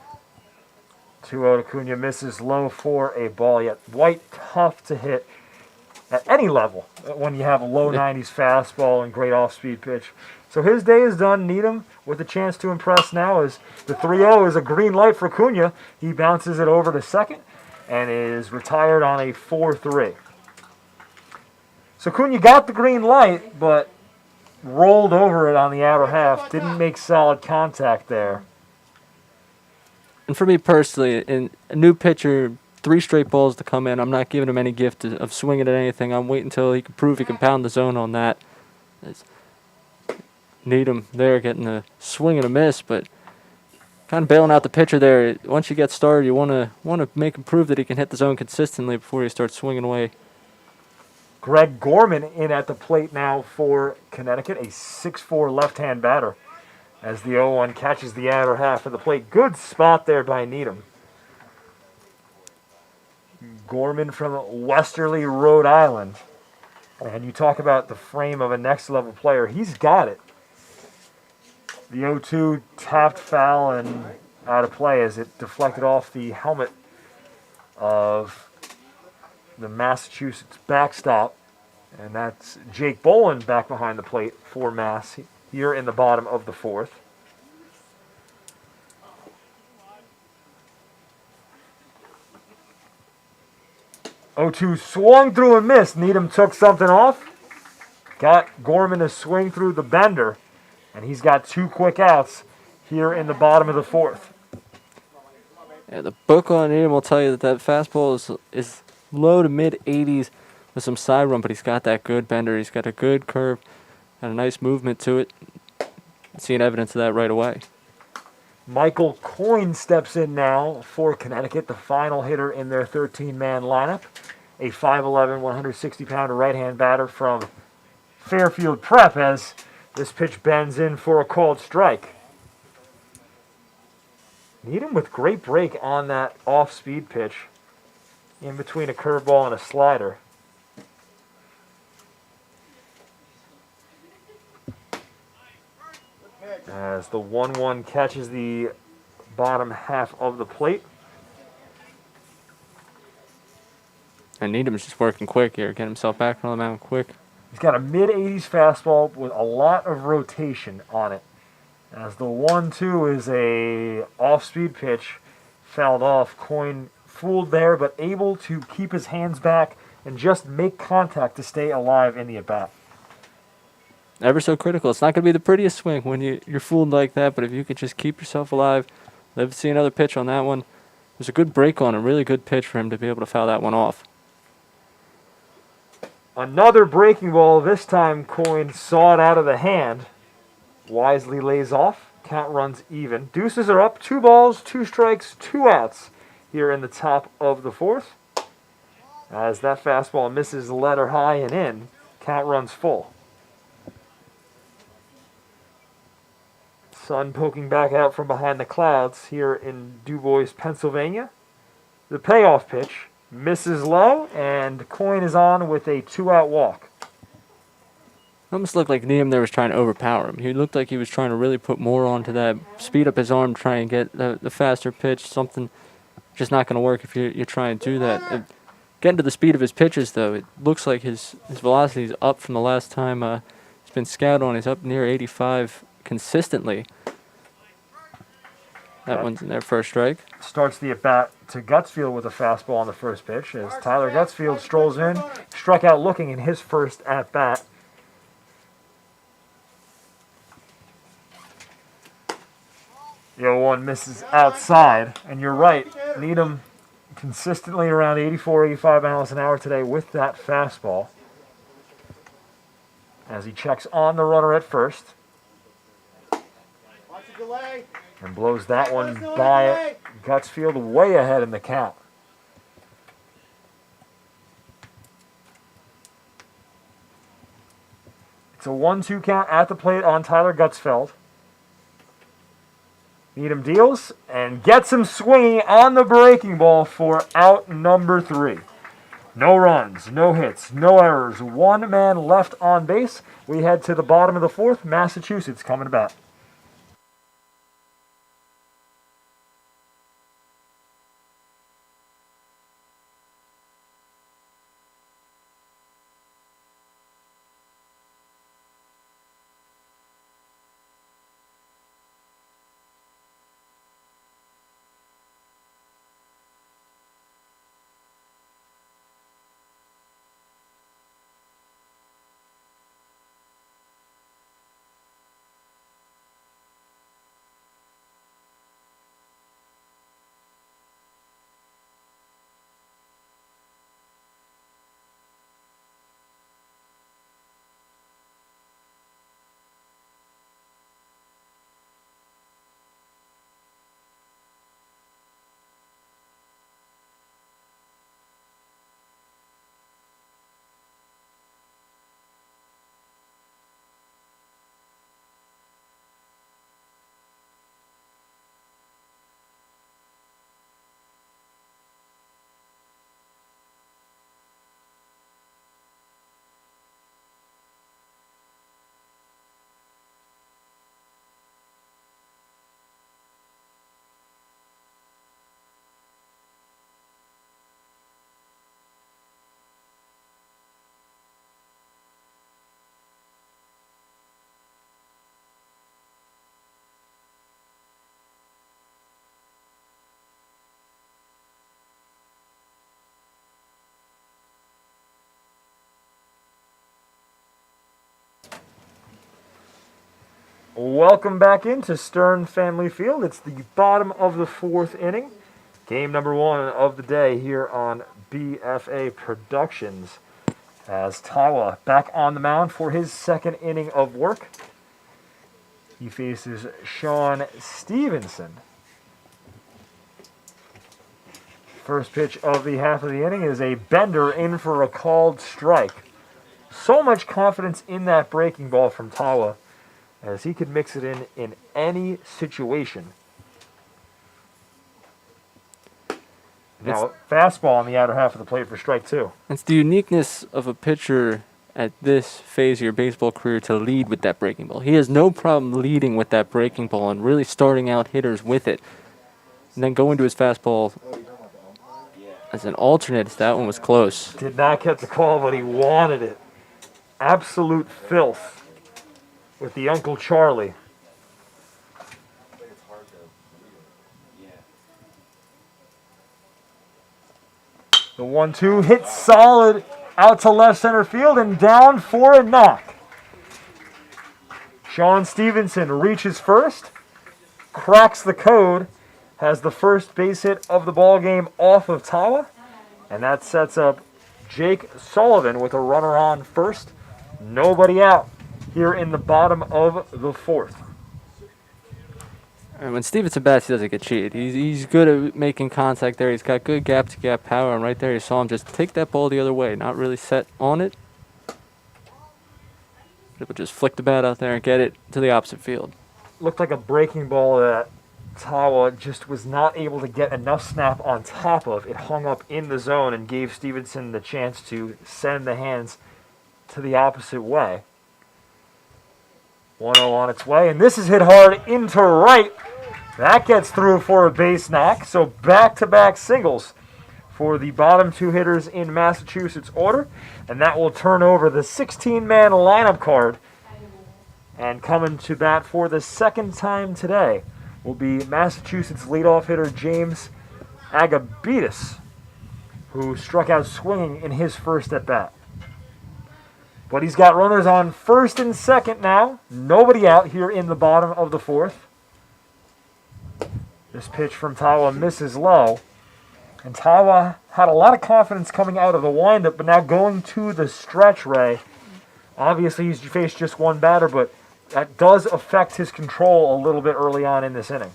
2-0 to Cunha, misses low for a ball. Yet White tough to hit at any level when you have a low 90s fastball and great off-speed pitch. So his day is done. Needham with a chance to impress now as the 3-0 is a green light for Cunha. He bounces it over to second. and is retired on a 4-3. So Cunha got the green light, but rolled over it on the outer half. Didn't make solid contact there. And for me personally, in a new pitcher, 3 straight balls to come in, I'm not giving him any gift of swinging at anything. I'm waiting until he can prove he can pound the zone on that. Need him there getting a swing and a miss, but kind of bailing out the pitcher there. Once you get started, you want to make him prove that he can hit the zone consistently before you start swinging away. Greg Gorman in at the plate now for Connecticut, a 6'4" left-hand batter, as the 0-1 catches the outer half of the plate. Good spot there by Needham. Gorman from Westerly, Rhode Island. And you talk about the frame of a next-level player. He's got it. The 0-2 tapped foul and out of play as it deflected off the helmet of the Massachusetts backstop. And that's Jake Boland back behind the plate for Mass here in the bottom of the 4th. O2 swung through and missed. Needham took something off. Got Gorman to swing through the bender. And he's got 2 quick outs here in the bottom of the 4th. Yeah, the book on Needham will tell you that fastball is low to mid 80s with some side run, but he's got that good bender. He's got a good curve and a nice movement to it. Seeing evidence of that right away. Michael Coyne steps in now for Connecticut, the final hitter in their 13-man lineup. A 5'11", 160-pounder right-hand batter from Fairfield Prep as this pitch bends in for a called strike. Needham with great break on that off-speed pitch in between a curveball and a slider. As the 1-1 catches the bottom half of the plate. And Needham's just working quick here, getting himself back on the mound quick. He's got a mid-80s fastball with a lot of rotation on it. As the 1-2 is a off-speed pitch, fouled off. Coyne fooled there, but able to keep his hands back and just make contact to stay alive in the at-bat. Ever so critical. It's not going to be the prettiest swing when you're fooled like that, but if you could just keep yourself alive, live to see another pitch on that one. It was a good break on a really good pitch for him to be able to foul that one off. Another breaking ball. This time Coyne saw it out of the hand. Wisely lays off. Count runs even. Deuces are up. 2 balls, 2 strikes, 2 outs here in the top of the 4th. As that fastball misses letter high and in, count runs full. Sun poking back out from behind the clouds here in DuBois, Pennsylvania. The payoff pitch misses low, and Coyne is on with a 2-out walk. Almost looked like Needham there was trying to overpower him. He looked like he was trying to really put more onto that, speed up his arm, try and get the faster pitch, something just not going to work if you're trying to do that. Getting to the speed of his pitches, though, it looks like his velocity is up from the last time he's been scouted on. He's up near 85 consistently. That one's in there, first strike. Starts the at-bat to Gutsfield with a fastball on the first pitch as Tyler Gutsfield strolls in, struck out looking in his first at-bat. The 0-1 misses outside, and you're right, Needham consistently around 84, 85 miles an hour today with that fastball. As he checks on the runner at first. And blows that one by Gutsfield way ahead in the count. It's a 1-2 count at the plate on Tyler Gutsfeld. Needham deals and gets him swinging on the breaking ball for out number 3. No runs, no hits, no errors. 1 man left on base. We head to the bottom of the 4th. Massachusetts coming to bat. Welcome back into Stern Family Field. It's the bottom of the fourth inning. Game number one of the day here on BFA Productions. As Tawa back on the mound for his second inning of work. He faces Sean Stevenson. First pitch of the half of the inning is a bender in for a called strike. So much confidence in that breaking ball from Tawa, as he could mix it in any situation. Now, fastball on the outer half of the plate for strike two. It's the uniqueness of a pitcher at this phase of your baseball career to lead with that breaking ball. He has no problem leading with that breaking ball and really starting out hitters with it. And then going to his fastball as an alternate, that one was close. Did not get the call, but he wanted it. Absolute filth with the Uncle Charlie. The 1-2 hits solid out to left center field and down for a knock. Sean Stevenson reaches first, cracks the code, has the first base hit of the ball game off of Tawa, and that sets up Jake Sullivan with a runner on first. Nobody out here in the bottom of the fourth. And when Stevenson bats, he doesn't get cheated. He's good at making contact there. He's got good gap-to-gap power, and right there you saw him just take that ball the other way, not really set on it. It would just flick the bat out there and get it to the opposite field. Looked like a breaking ball that Tawa just was not able to get enough snap on top of. It hung up in the zone and gave Stevenson the chance to send the hands to the opposite way. 1-0 on its way, and this is hit hard into right. That gets through for a base knock, so back-to-back singles for the bottom two hitters in Massachusetts order, and that will turn over the 16-man lineup card. And coming to bat for the second time today will be Massachusetts leadoff hitter James Agabitis, who struck out swinging in his first at-bat. But he's got runners on first and second now. Nobody out here in the bottom of the fourth. This pitch from Tawa misses low. And Tawa had a lot of confidence coming out of the windup, but now going to the stretch, Ray. Obviously, he's faced just one batter, but that does affect his control a little bit early on in this inning.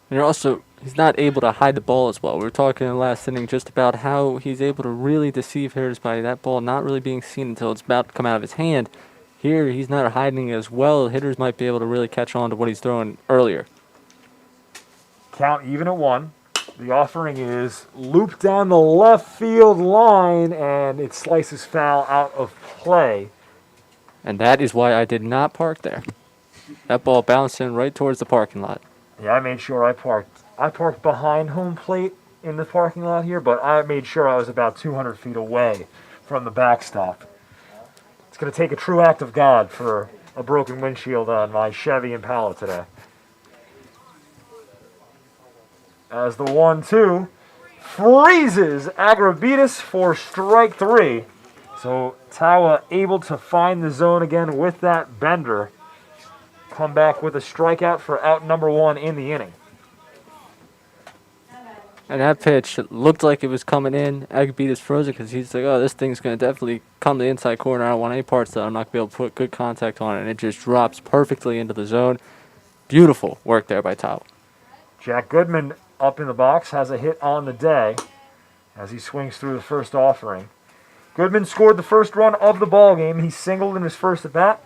And he's not able to hide the ball as well. We were talking in the last inning just about how he's able to really deceive hitters by that ball not really being seen until it's about to come out of his hand. Here, he's not hiding it as well. Hitters might be able to really catch on to what he's throwing earlier. Count even at one. The offering is looped down the left field line, and it slices foul out of play. And that is why I did not park there. That ball bounced in right towards the parking lot. Yeah, I made sure I parked behind home plate in the parking lot here, but I made sure I was about 200 feet away from the backstop. It's going to take a true act of God for a broken windshield on my Chevy Impala today. As the 1-2 freezes Agabitis for strike three. So Tawa able to find the zone again with that bender. Come back with a strikeout for out number one in the inning. And that pitch looked like it was coming in. Agabitis froze it because he's like, oh, this thing's going to definitely come to the inside corner. I don't want any parts of that. I'm not going to be able to put good contact on it. And it just drops perfectly into the zone. Beautiful work there by Tawa. Jack Goodman up in the box has a hit on the day as he swings through the first offering. Goodman scored the first run of the ball game. He singled in his first at bat,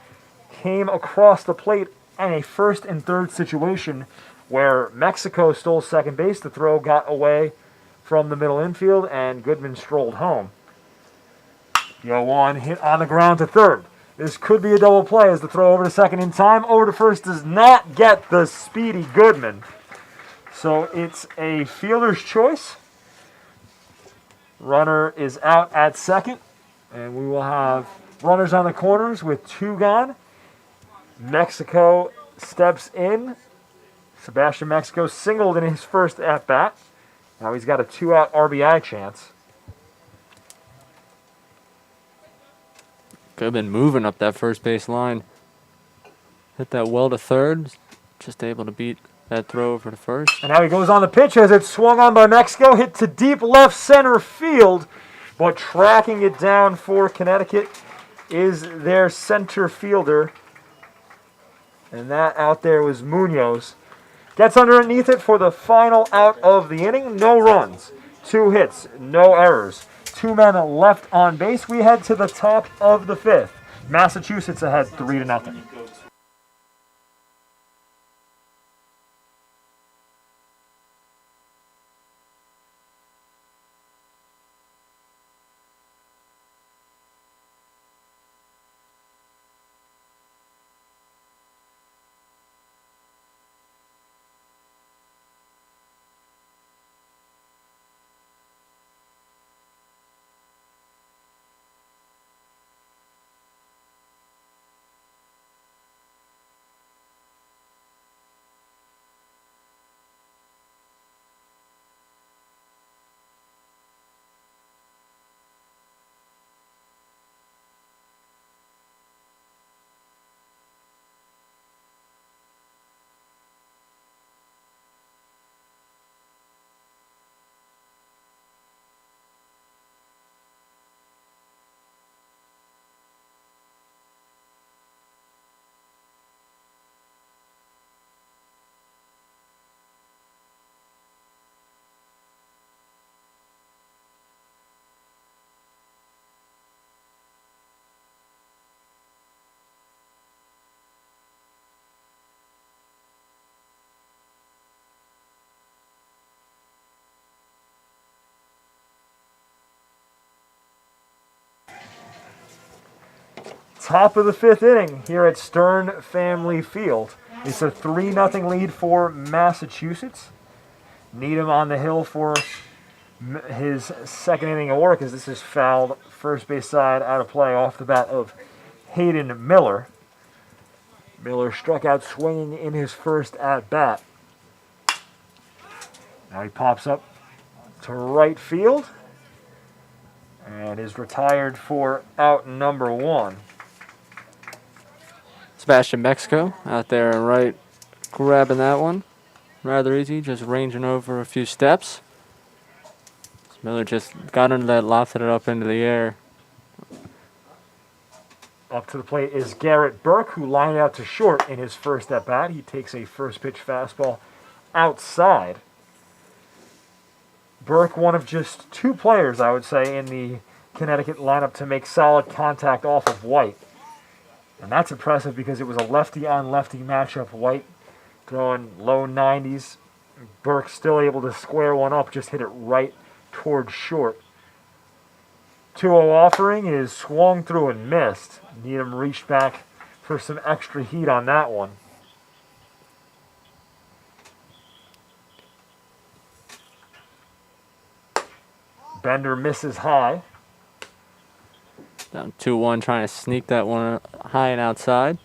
came across the plate in a first and third situation where Mexico stole second base. The throw got away from the middle infield, and Goodman strolled home. The 0-1 hit on the ground to third. This could be a double play as the throw over to second in time. Over to first does not get the speedy Goodman. So it's a fielder's choice. Runner is out at second, and we will have runners on the corners with two gone. Mexico steps in. Sebastian Mexico singled in his first at-bat. Now he's got a two-out RBI chance. Could have been moving up that first base line. hit that well to third. Just able to beat that throw over to first. And now he goes on the pitch as it's swung on by Mexico, hit to deep left center field, but tracking it down for Connecticut is their center fielder. And that out there was Munoz. Gets underneath it for the final out of the inning. No runs, 2 hits, no errors. 2 men left on base. We head to the top of the 5th. Massachusetts ahead 3-0. Top of the 5th inning here at Stern Family Field. It's a 3-0 lead for Massachusetts. Needham on the hill for his second inning of work as this is fouled first base side out of play off the bat of Hayden Miller. Miller struck out swinging in his first at bat. Now he pops up to right field and is retired for out number 1. Sebastian Mexico out there and right, grabbing that one. Rather easy, just ranging over a few steps. Miller just got under that, lofted it up into the air. Up to the plate is Garrett Burke, who lined out to short in his first at bat. He takes a first pitch fastball outside. Burke, one of just 2 players, I would say, in the Connecticut lineup to make solid contact off of White. And that's impressive because it was a lefty-on-lefty matchup. White throwing low 90s. Burke still able to square one up, just hit it right towards short. 2-0 offering is swung through and missed. Needham reached back for some extra heat on that one. Bender misses high. Down 2-1, trying to sneak that one high and outside.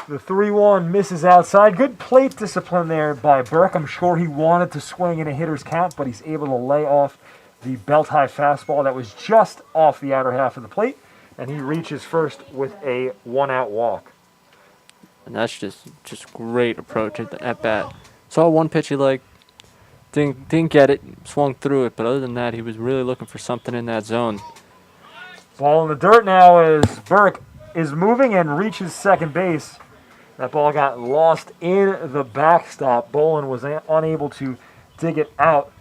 The 3-1 misses outside. Good plate discipline there by Burke. I'm sure he wanted to swing in a hitter's count, but he's able to lay off the belt-high fastball that was just off the outer half of the plate, and he reaches first with a 1-out walk. And that's just great approach at bat. Saw one pitch he liked. Didn't get it, swung through it, but other than that, he was really looking for something in that zone. Ball in the dirt now as Burke is moving and reaches second base. That ball got lost in the backstop. Bolin was unable to dig it out.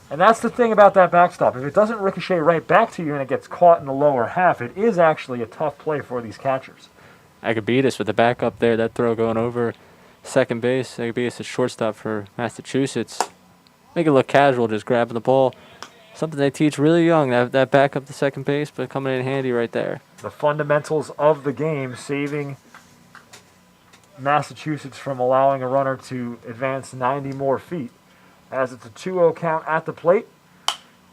And that's the thing about that backstop. If it doesn't ricochet right back to you and it gets caught in the lower half, it is actually a tough play for these catchers. Agabetis with the back up there, that throw going over second base. Agabetis is shortstop for Massachusetts. Make it look casual, just grabbing the ball. Something they teach really young, that back up to second base, but coming in handy right there. The fundamentals of the game saving Massachusetts from allowing a runner to advance 90 more feet. As it's a 2-0 count at the plate,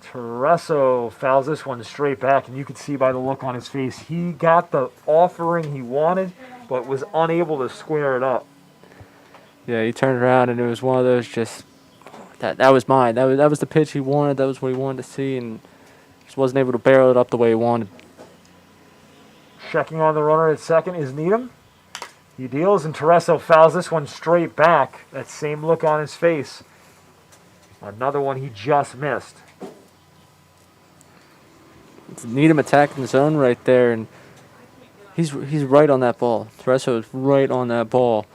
Tereso fouls this one straight back, and you could see by the look on his face, he got the offering he wanted, but was unable to square it up. Yeah, he turned around, and it was one of those just, that was mine. That was the pitch he wanted. That was what he wanted to see, and Just wasn't able to barrel it up the way he wanted. Checking on the runner at second is Needham. He deals, and Tereso fouls this one straight back. That same look on his face. Another one he just missed. It's Needham attacking his own right there, and he's right on that ball. Tereso is right on that ball.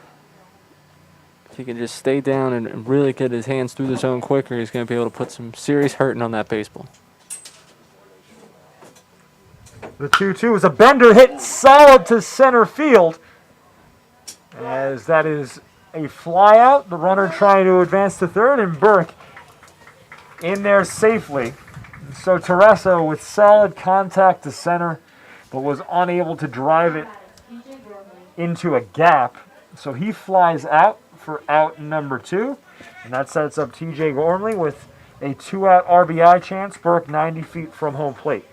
If he can just stay down and really get his hands through the zone quicker, he's going to be able to put some serious hurting on that baseball. The 2-2 is a bender hit solid to center field. As that is a fly out, the runner trying to advance to third, and Burke in there safely. So Tereso with solid contact to center, but was unable to drive it into a gap. So he flies out for out number 2, and that sets up TJ Gormley with a 2-out RBI chance. Burke 90 feet from home plate.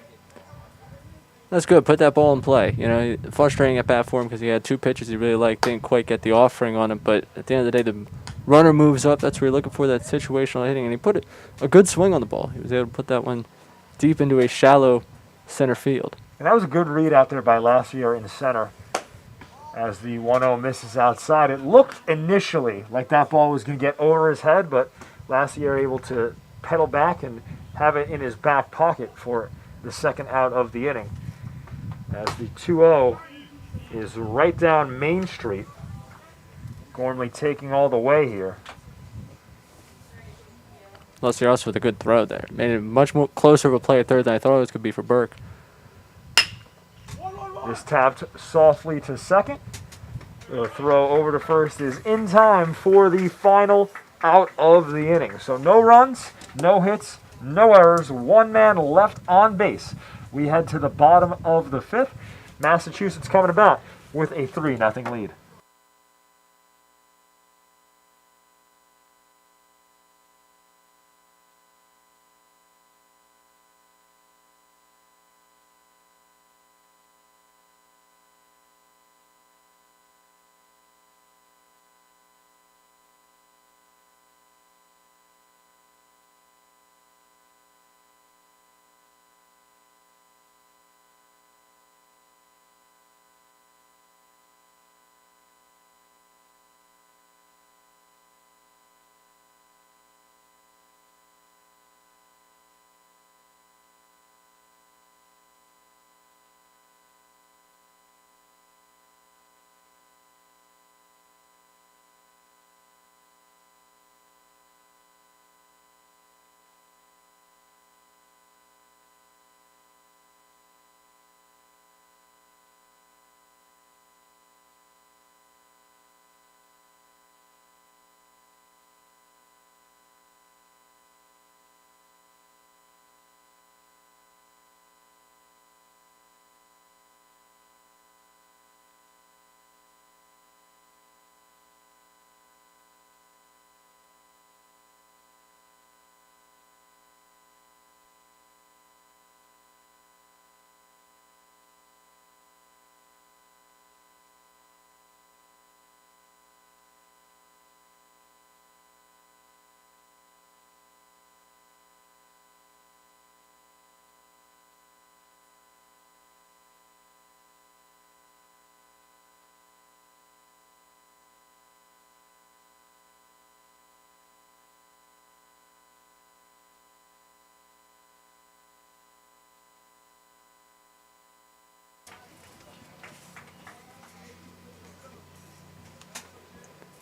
That's good. Put that ball in play. You know, frustrating at bat for him because he had 2 pitches he really liked, didn't quite get the offering on him. But at the end of the day, the runner moves up. That's what you're looking for, that situational hitting. And he put a good swing on the ball. He was able to put that one deep into a shallow center field. And that was a good read out there by Lassier in the center. As the 1-0 misses outside, it looked initially like that ball was going to get over his head, but Lassier able to pedal back and have it in his back pocket for the second out of the inning. As the 2-0 is right down Main Street. Gormley taking all the way here. Lassier also with a good throw there. Made it much more closer of a play at third than I thought it was going to be for Burke. Is tapped softly to second. The throw over to first is in time for the final out of the inning. So no runs, no hits, no errors, 1 man left on base. We head to the bottom of the 5th. Massachusetts coming about with a 3-0 lead.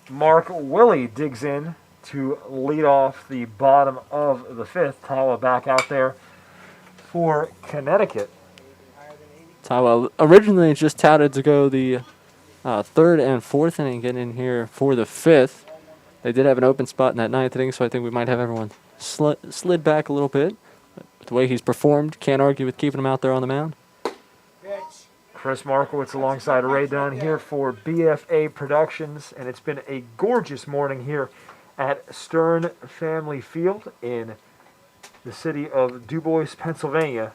Mark Willie digs in to lead off the bottom of the 5th. Tawa back out there for Connecticut. Tawa originally just touted to go the 3rd and 4th inning, getting in here for the 5th. They did have an open spot in that 9th inning, so I think we might have everyone slid back a little bit. But the way he's performed, can't argue with keeping him out there on the mound. Chris Markowitz alongside Ray Dunn here for BFA Productions, and it's been a gorgeous morning here at Stern Family Field in the city of DuBois, Pennsylvania.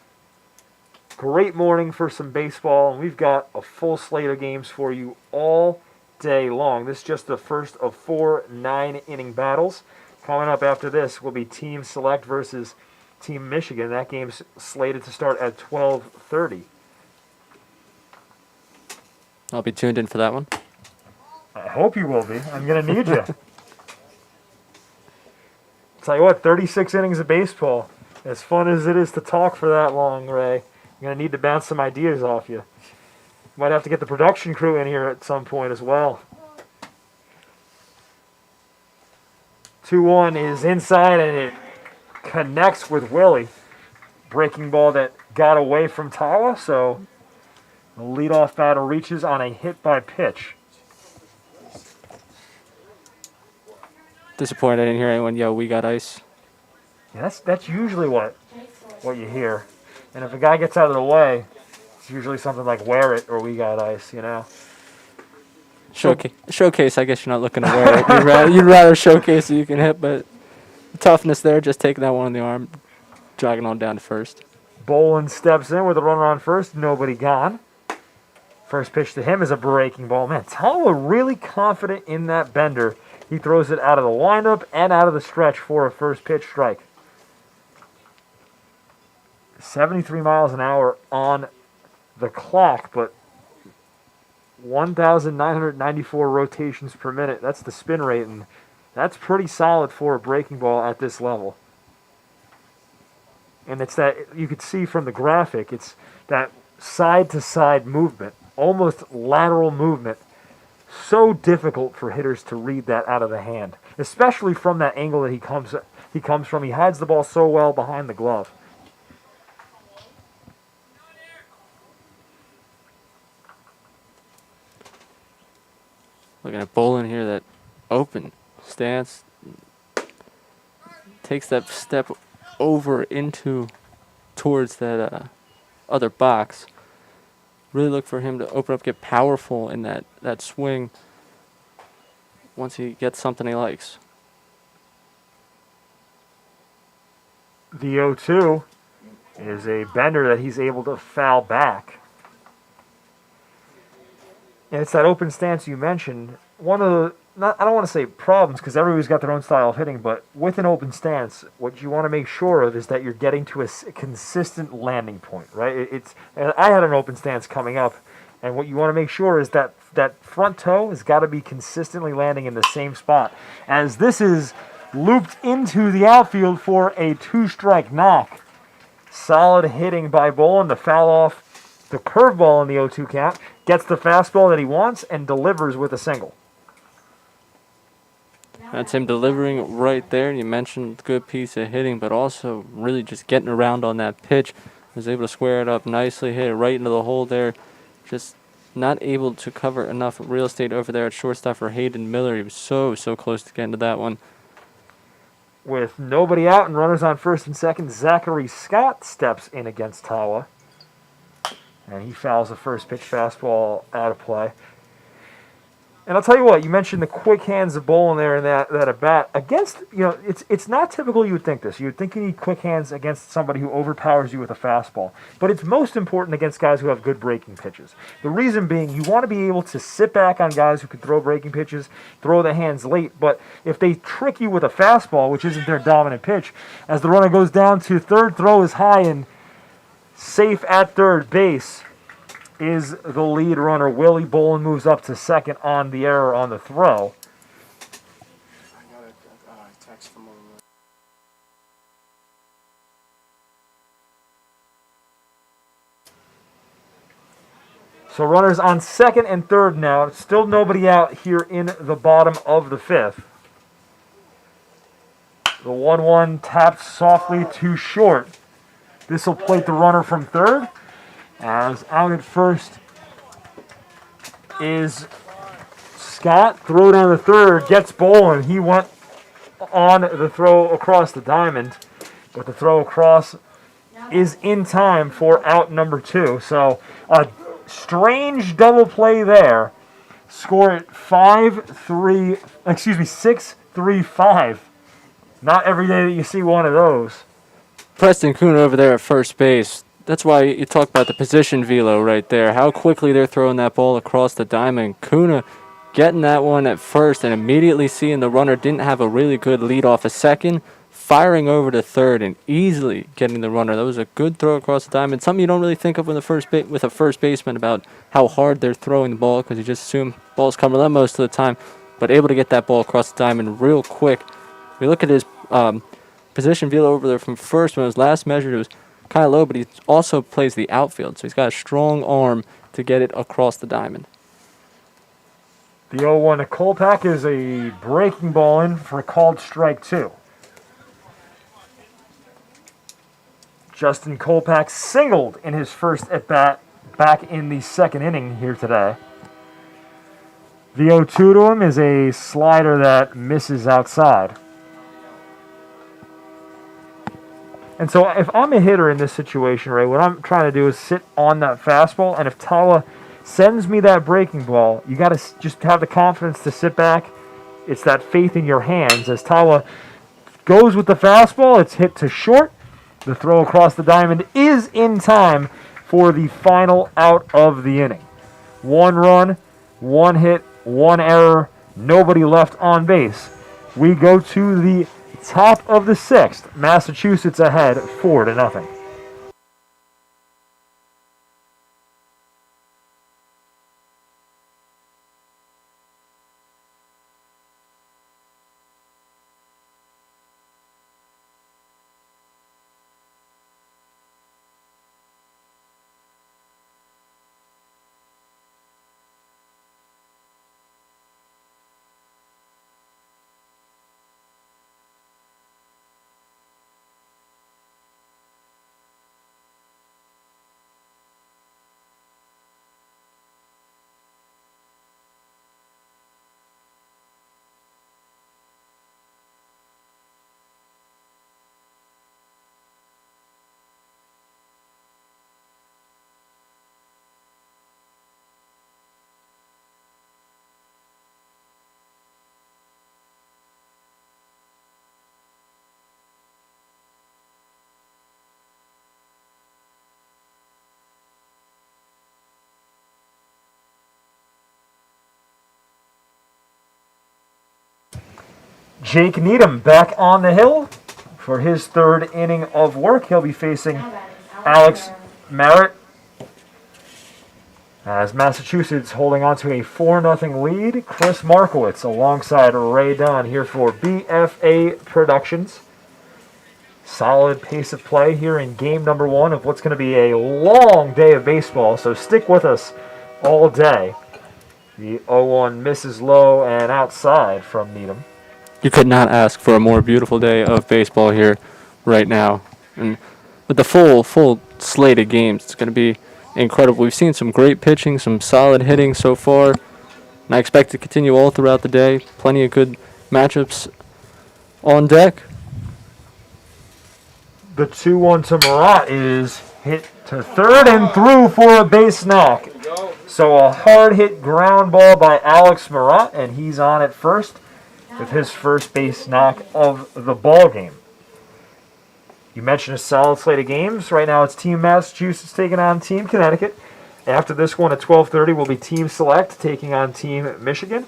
Great morning for some baseball, and we've got a full slate of games for you all day long. This is just the first of 4 9-inning battles. Coming up after this will be Team Select versus Team Michigan. That game's slated to start at 12:30. I'll be tuned in for that one. I hope you will be. I'm going to need you. Tell you what, 36 innings of baseball. As fun as it is to talk for that long, Ray, I'm going to need to bounce some ideas off you. Might have to get the production crew in here at some point as well. 2-1 is inside, and it connects with Willie. Breaking ball that got away from Tawa, so the leadoff batter reaches on a hit by pitch. Disappointed I didn't hear anyone yell, "We got ice." Yeah, that's usually what you hear. And if a guy gets out of the way, it's usually something like "wear it" or "we got ice," you know. Showcase, I guess you're not looking to wear it. You'd rather showcase so you can hit, but the toughness there, just taking that one on the arm, jogging on down to first. Bolin steps in with a runner on first, nobody gone. First pitch to him is a breaking ball. Man, Tawa really confident in that bender. He throws it out of the windup and out of the stretch for a first pitch strike. 73 miles an hour on the clock, but 1,994 rotations per minute. That's the spin rate, and that's pretty solid for a breaking ball at this level. And it's that, you could see from the graphic, it's that side-to-side movement, almost lateral movement. So difficult for hitters to read that out of the hand, especially from that angle that he comes from. He hides the ball so well behind the glove. Looking at Bolin here, that open stance, takes that step over towards that other box. Really look for him to open up, get powerful in that swing once he gets something he likes. The 0-2 is a bender that he's able to foul back. And it's that open stance you mentioned. One of the, I don't want to say problems, because everybody's got their own style of hitting, but with an open stance, what you want to make sure of is that you're getting to a consistent landing point, right? I had an open stance coming up, and what you want to make sure is that that front toe has got to be consistently landing in the same spot. As this is looped into the outfield for a 2-strike knock. Solid hitting by Bolin to foul off the curveball in the 0-2 count, gets the fastball that he wants, and delivers with a single. That's him delivering right there. And you mentioned good piece of hitting, but also really just getting around on that pitch. Was able to square it up nicely, hit it right into the hole there. Just not able to cover enough real estate over there at shortstop for Hayden Miller. He was so close to getting to that one. With nobody out and runners on first and second, Zachary Scott steps in against Tawa. And he fouls the first pitch fastball out of play. And I'll tell you what, you mentioned the quick hands of Bolin there in that at bat. Against, it's not typical you would think this. You would think you need quick hands against somebody who overpowers you with a fastball. But it's most important against guys who have good breaking pitches. The reason being, you want to be able to sit back on guys who can throw breaking pitches, throw the hands late. But if they trick you with a fastball, which isn't their dominant pitch, as the runner goes down to third, throw is high and safe at third base is the lead runner. Willie Bolin moves up to second on the error on the throw. I got a text from him. So runners on second and third now. Still nobody out here in the bottom of the fifth. The 1-1 tapped softly to short. This will plate the runner from third. As out at first is Scott. Throw down the third, gets Bolin. He went on the throw across the diamond, but the throw across is in time for out number 2. So a strange double play there. Score it 6-3-5. Not every day that you see one of those. Preston Kuna over there at first base. That's why you talk about the position velo right there. How quickly they're throwing that ball across the diamond. Kuna getting that one at first and immediately seeing the runner didn't have a really good lead off a second. firing over to third and easily getting the runner. That was a good throw across the diamond. Something you don't really think of with a first baseman about how hard they're throwing the ball, because you just assume ball's coming to them most of the time. But able to get that ball across the diamond real quick. We look at his position velo over there from first. When it was last measured, it was kind of low, but he also plays the outfield, so he's got a strong arm to get it across the diamond. The 0-1 to Kolpak is a breaking ball in for a called strike 2. Justin Kolpak singled in his first at-bat back in the second inning here today. The 0-2 to him is a slider that misses outside. And so if I'm a hitter in this situation, Ray, what I'm trying to do is sit on that fastball, and if Tawa sends me that breaking ball, you got to just have the confidence to sit back. It's that faith in your hands. As Tawa goes with the fastball, it's hit to short. The throw across the diamond is in time for the final out of the inning. 1 run, 1 hit, 1 error, nobody left on base. We go to the top of the 6th. Massachusetts ahead 4-0. Jake Needham back on the hill for his 3rd inning of work. He'll be facing Alex Merritt as Massachusetts holding on to a 4-0 lead. Chris Markowitz alongside Ray Dunn here for BFA Productions. Solid pace of play here in game number 1 of what's going to be a long day of baseball, so stick with us all day. The 0-1 misses low and outside from Needham. You could not ask for a more beautiful day of baseball here right now. And with the full slate of games, it's going to be incredible. We've seen some great pitching, some solid hitting so far, and I expect to continue all throughout the day. Plenty of good matchups on deck. The 2-1 to Marat is hit to third and through for a base knock. So a hard hit ground ball by Alex Marat, and he's on at first with his first base knock of the ball game. You mentioned a solid slate of games. Right now it's Team Massachusetts taking on Team Connecticut. After this one at 12:30 will be Team Select taking on Team Michigan.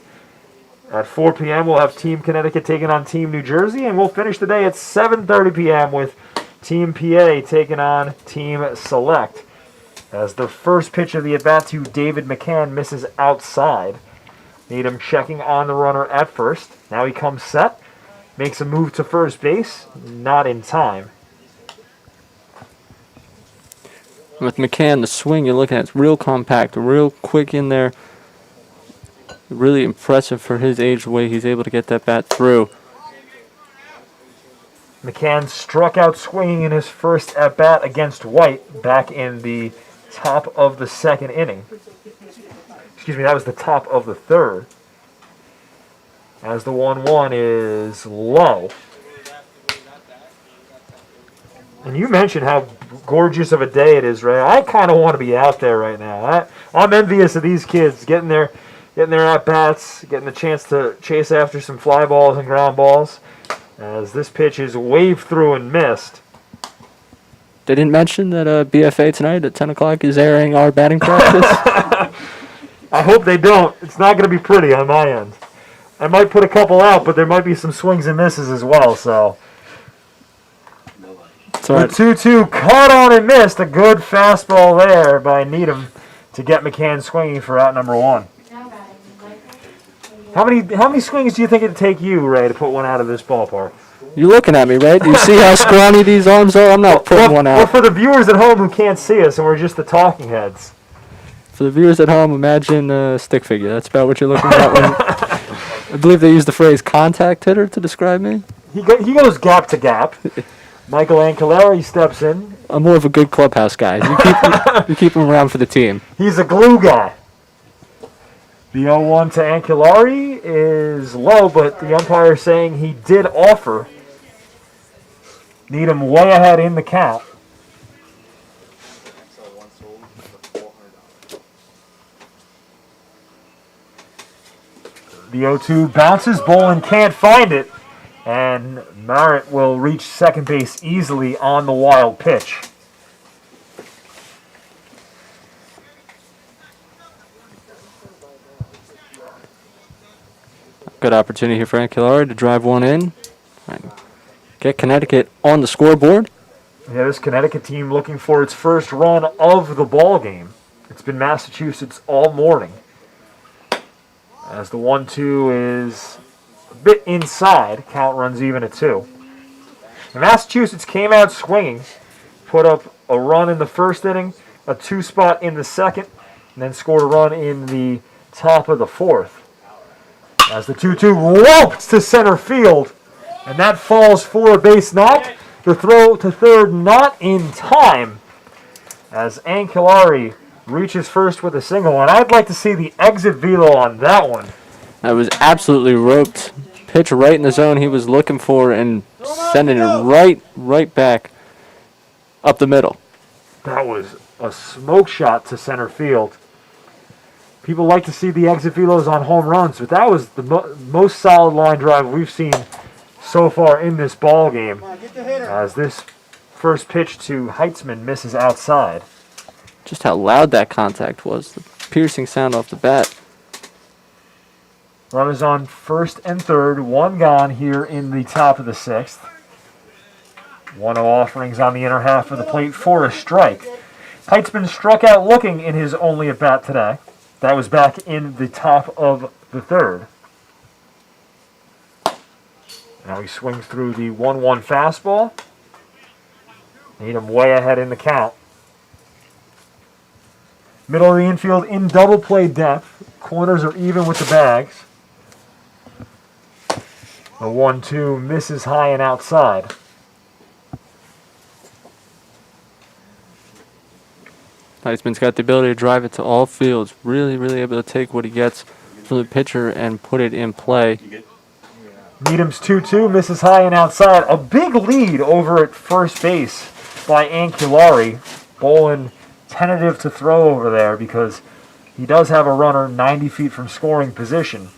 At 4 p.m. we'll have Team Connecticut taking on Team New Jersey, and we'll finish the day at 7:30 p.m. with Team PA taking on Team Select. As the first pitch of the at-bat to David McCann misses outside. Needham checking on the runner at first. Now he comes set. Makes a move to first base. Not in time. With McCann, the swing you're looking at is real compact, real quick in there. Really impressive for his age, the way he's able to get that bat through. McCann struck out swinging in his first at-bat against White back in the top of the 2nd inning. Excuse me, that was the top of the 3rd. As the 1-1 is low. And you mentioned how gorgeous of a day it is, Ray. I kind of want to be out there right now. I'm envious of these kids getting their at-bats, getting the chance to chase after some fly balls and ground balls. As this pitch is waved through and missed. They didn't mention that BFA tonight at 10 o'clock is airing our batting practice. I hope they don't. It's not going to be pretty on my end. I might put a couple out, but there might be some swings and misses as well. So That's right. The 2-2 caught on and missed. A good fastball there by Needham to get McCann swinging for out number 1. How many swings do you think it'd take you, Ray, to put one out of this ballpark? You're looking at me, right? Do you see how scrawny these arms are? I'm not putting one Well, out. for the viewers at home who can't see us and we're just the talking heads. For the viewers at home, imagine a stick figure. That's about what you're looking at. I believe they use the phrase contact hitter to describe me. He goes gap to gap. Michael Ancolari steps in. I'm more of a good clubhouse guy. You keep him around for the team. He's a glue guy. The 0-1 to Ancolari is low, but the umpire saying he did offer. Needham way ahead in the count. The 0-2 bounces. Bolin can't find it. And Merritt will reach second base easily on the wild pitch. Good opportunity here for Ancolari to drive one in. Get Connecticut on the scoreboard. Yeah, this Connecticut team looking for its first run of the ball game. It's been Massachusetts all morning. As the 1-2 is a bit inside, count runs even at 2. And Massachusetts came out swinging, put up a run in the first inning, a 2-spot in the second, and then scored a run in the top of the fourth. As the 2-2 whoops to center field, and that falls for a base knock. The throw to third not in time, as Ancolari reaches first with a single, and I'd like to see the exit velo on that one. That was absolutely roped. Pitch right in the zone he was looking for and sending it right back up the middle. That was a smoke shot to center field. People like to see the exit velos on home runs, but that was the most solid line drive we've seen so far in this ball game. As this first pitch to Heitzman misses outside. Just how loud that contact was. The piercing sound off the bat. Runners on first and third, one gone here in the top of the sixth. 1-0 offerings on the inner half of the plate for a strike. Heitzman struck out looking in his only at bat today. That was back in the top of the third. Now he swings through the 1-1 fastball. Need him way ahead in the count. Middle of the infield in double play depth. Corners are even with the bags. The 1-2 misses high and outside. Heitzman's got the ability to drive it to all fields. Really able to take what he gets from the pitcher and put it in play. Needham's 2-2 misses high and outside. A big lead over at first base by Ancolari. Bolin tentative to throw over there because he does have a runner 90 feet from scoring position.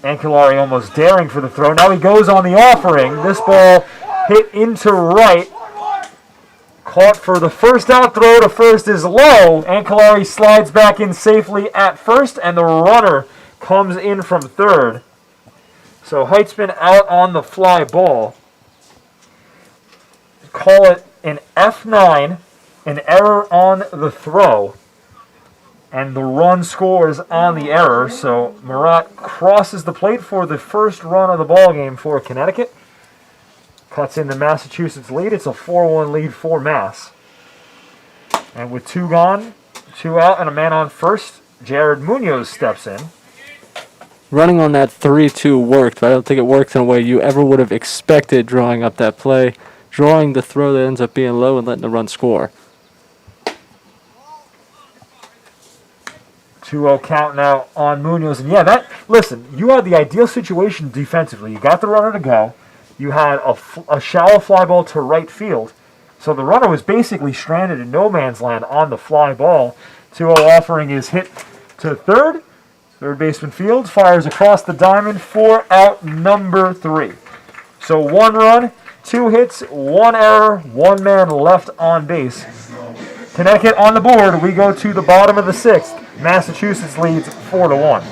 Ancolari almost daring for the throw. Now he goes on the offering. This ball hit into right. Caught for the first out. Throw to first is low. Ancolari slides back in safely at first, and the runner comes in from third. So Heitzman out on the fly ball. Call it an F9, an error on the throw. And the run scores on the error. So Murat crosses the plate for the first run of the ball game for Connecticut. Cuts into Massachusetts' lead. It's a 4-1 lead for Mass. And with 2 gone, 2 out, and a man on first, Jared Munoz steps in. Running on that 3-2 worked, but I don't think it worked in a way you ever would have expected drawing up that play. Drawing the throw that ends up being low and letting the run score. 2-0 count now on Munoz. And yeah, listen, you had the ideal situation defensively. You got the runner to go. You had a shallow fly ball to right field. So the runner was basically stranded in no man's land on the fly ball. 2-0 offering is hit to third. Third baseman Fields fires across the diamond for out number 3. So 1 run, 2 hits, 1 error, 1 man left on base. Connecticut on the board. We go to the bottom of the 6th. Massachusetts leads 4-1.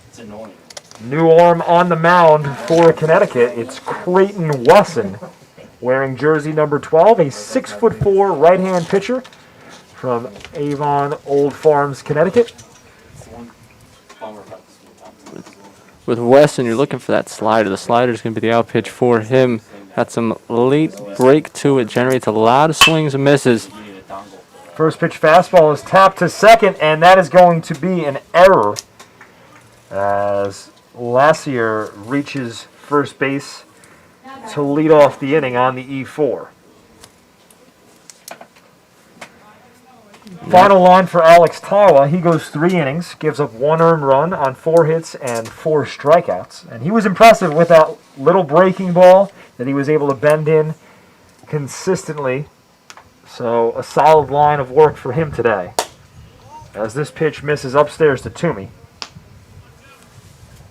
It's annoying. New arm on the mound for Connecticut. It's Creighton Wesson, wearing jersey number 12, a 6'4" right-hand pitcher from Avon Old Farms, Connecticut. With Weston, you're looking for that slider. The slider is going to be the out pitch for him. Got some late break to it. Generates a lot of swings and misses. First pitch fastball is tapped to second, and that is going to be an error as Lassier reaches first base to lead off the inning on the E4. Final line for Alex Tawa. He goes 3 innings, gives up 1 earned run on 4 hits and 4 strikeouts. And he was impressive with that little breaking ball that he was able to bend in consistently. So a solid line of work for him today. As this pitch misses upstairs to Toomey.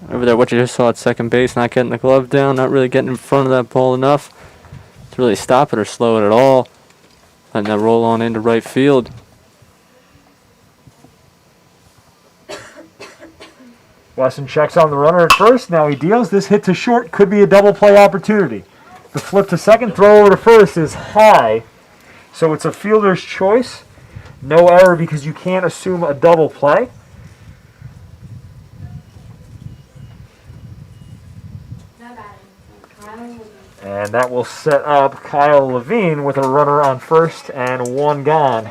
Over there, what you just saw at second base, not getting the glove down, not really getting in front of that ball enough to really stop it or slow it at all. Letting that roll on into right field. Wesson checks on the runner at first. Now he deals. This hit to short could be a double play opportunity. The flip to second, throw over to first is high. So it's a fielder's choice. No error because you can't assume a double play. And that will set up Kyle Levine with a runner on first and 1 gone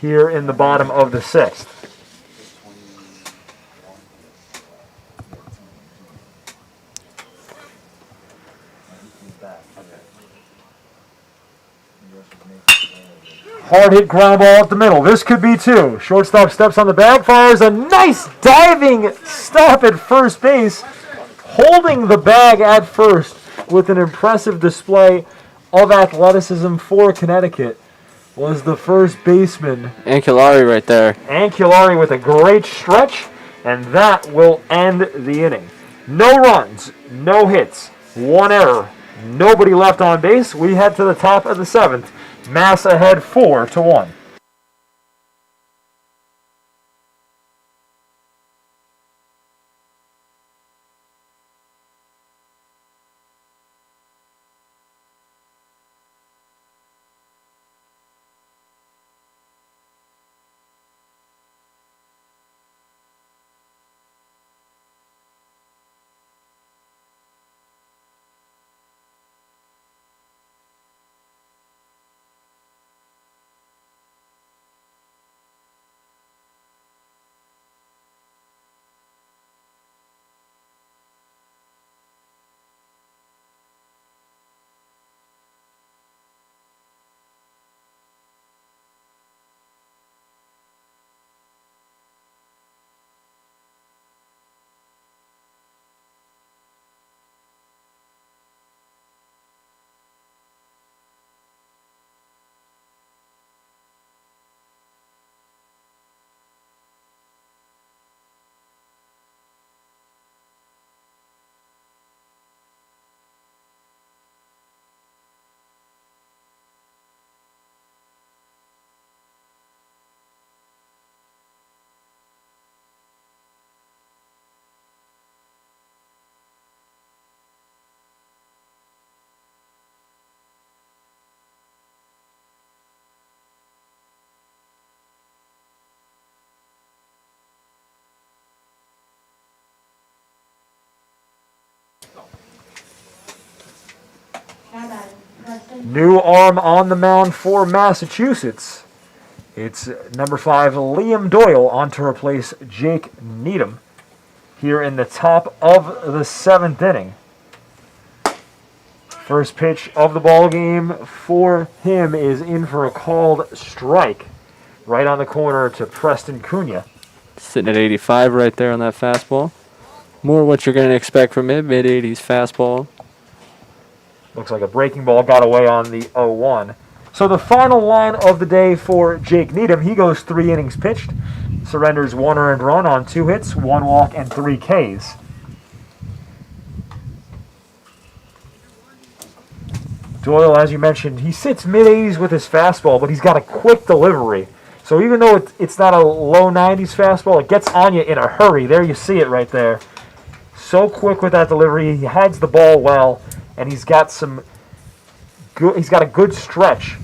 here in the bottom of the 6th. Hard hit ground ball at the middle. This could be 2. Shortstop steps on the bag, fires a nice diving stop at first base, holding the bag at first with an impressive display of athleticism for Connecticut was the first baseman. Anculari right there. Anculari with a great stretch, and that will end the inning. No runs, no hits, 1 error, nobody left on base. We head to the top of the 7th. Mass ahead 4-1. New arm on the mound for Massachusetts. It's number 5, Liam Doyle, on to replace Jake Needham here in the top of the 7th inning. First pitch of the ball game for him is in for a called strike right on the corner to Preston Cunha. Sitting at 85 right there on that fastball. More what you're going to expect from him, mid-80s fastball. Looks like a breaking ball got away on the 0-1. So the final line of the day for Jake Needham, he goes 3 innings pitched, surrenders 1 earned run on 2 hits, 1 walk, and 3 Ks. Doyle, as you mentioned, he sits mid-80s with his fastball, but he's got a quick delivery. So even though it's not a low 90s fastball, it gets on you in a hurry. There you see it right there. So quick with that delivery. He hides the ball well, and he's got a good stretch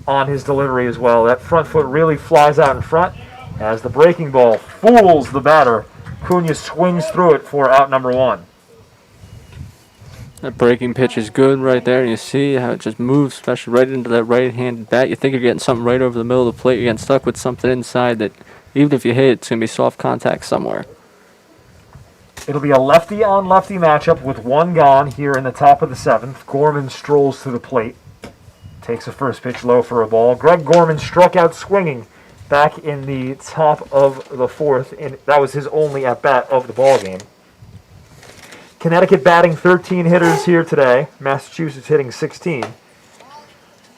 on his delivery as well. That front foot really flies out in front as the breaking ball fools the batter. Cunha swings through it for out number 1. That breaking pitch is good right there, and you see how it just moves, especially right into that right-handed bat. You think you're getting something right over the middle of the plate. You're getting stuck with something inside that, even if you hit it, it's going to be soft contact somewhere. It'll be a lefty-on-lefty matchup with 1 gone here in the top of the 7th. Gorman strolls to the plate. Takes a first pitch low for a ball. Greg Gorman struck out swinging back in the top of the 4th, and that was his only at-bat of the ball game. Connecticut batting 13 hitters here today. Massachusetts hitting 16.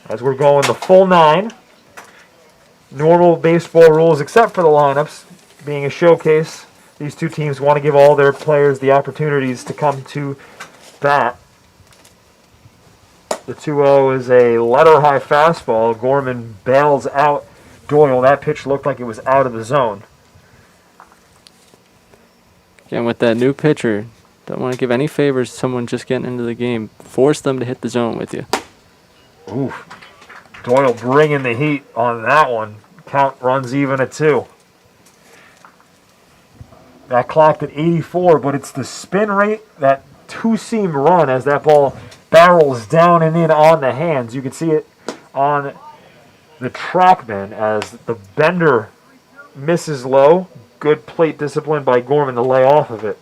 As we're going the full 9. Normal baseball rules except for the lineups. Being a showcase, these two teams want to give all their players the opportunities to come to bat. The 2-0 is a letter-high fastball. Gorman bails out Doyle. That pitch looked like it was out of the zone. Again, with that new pitcher, don't want to give any favors to someone just getting into the game. Force them to hit the zone with you. Oof. Doyle bringing the heat on that one. Count runs even at 2. That clocked at 84, but it's the spin rate, that two-seam run as that ball barrels down and in on the hands. You can see it on the TrackMan as the bender misses low. Good plate discipline by Gorman to lay off of it.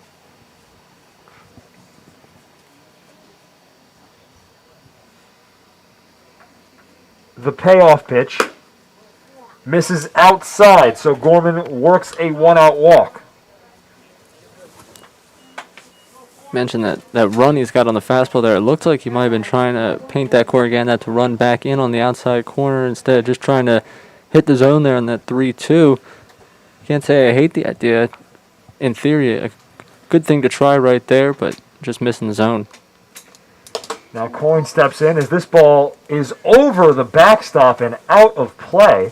The payoff pitch misses outside, so Gorman works a 1-out walk. Mentioned that run he's got on the fastball there. It looked like he might have been trying to paint that corner again, that to run back in on the outside corner instead, just trying to hit the zone there on that 3-2. Can't say I hate the idea. In theory, a good thing to try right there, but just missing the zone. Now Coyne steps in as this ball is over the backstop and out of play.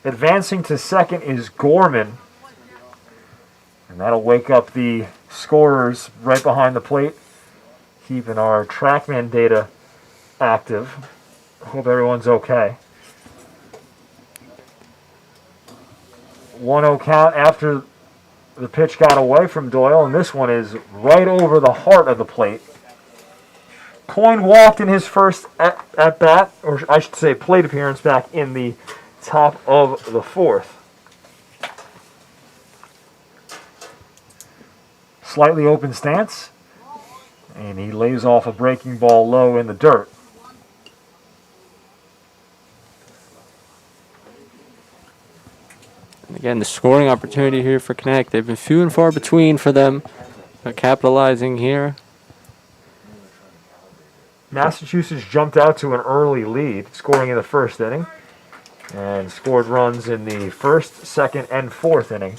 Advancing to second is Gorman. And that'll wake up the scorers right behind the plate, keeping our TrackMan data active. Hope everyone's okay. 1-0 count after the pitch got away from Doyle, and this one is right over the heart of the plate. Coyne walked in his first at bat, or I should say plate appearance, back in the top of the 4th. Slightly open stance, and he lays off a breaking ball low in the dirt. And again, the scoring opportunity here for Connecticut. They've been few and far between for them, but capitalizing here. Massachusetts jumped out to an early lead, scoring in the 1st inning, and scored runs in the 1st, 2nd, and 4th inning.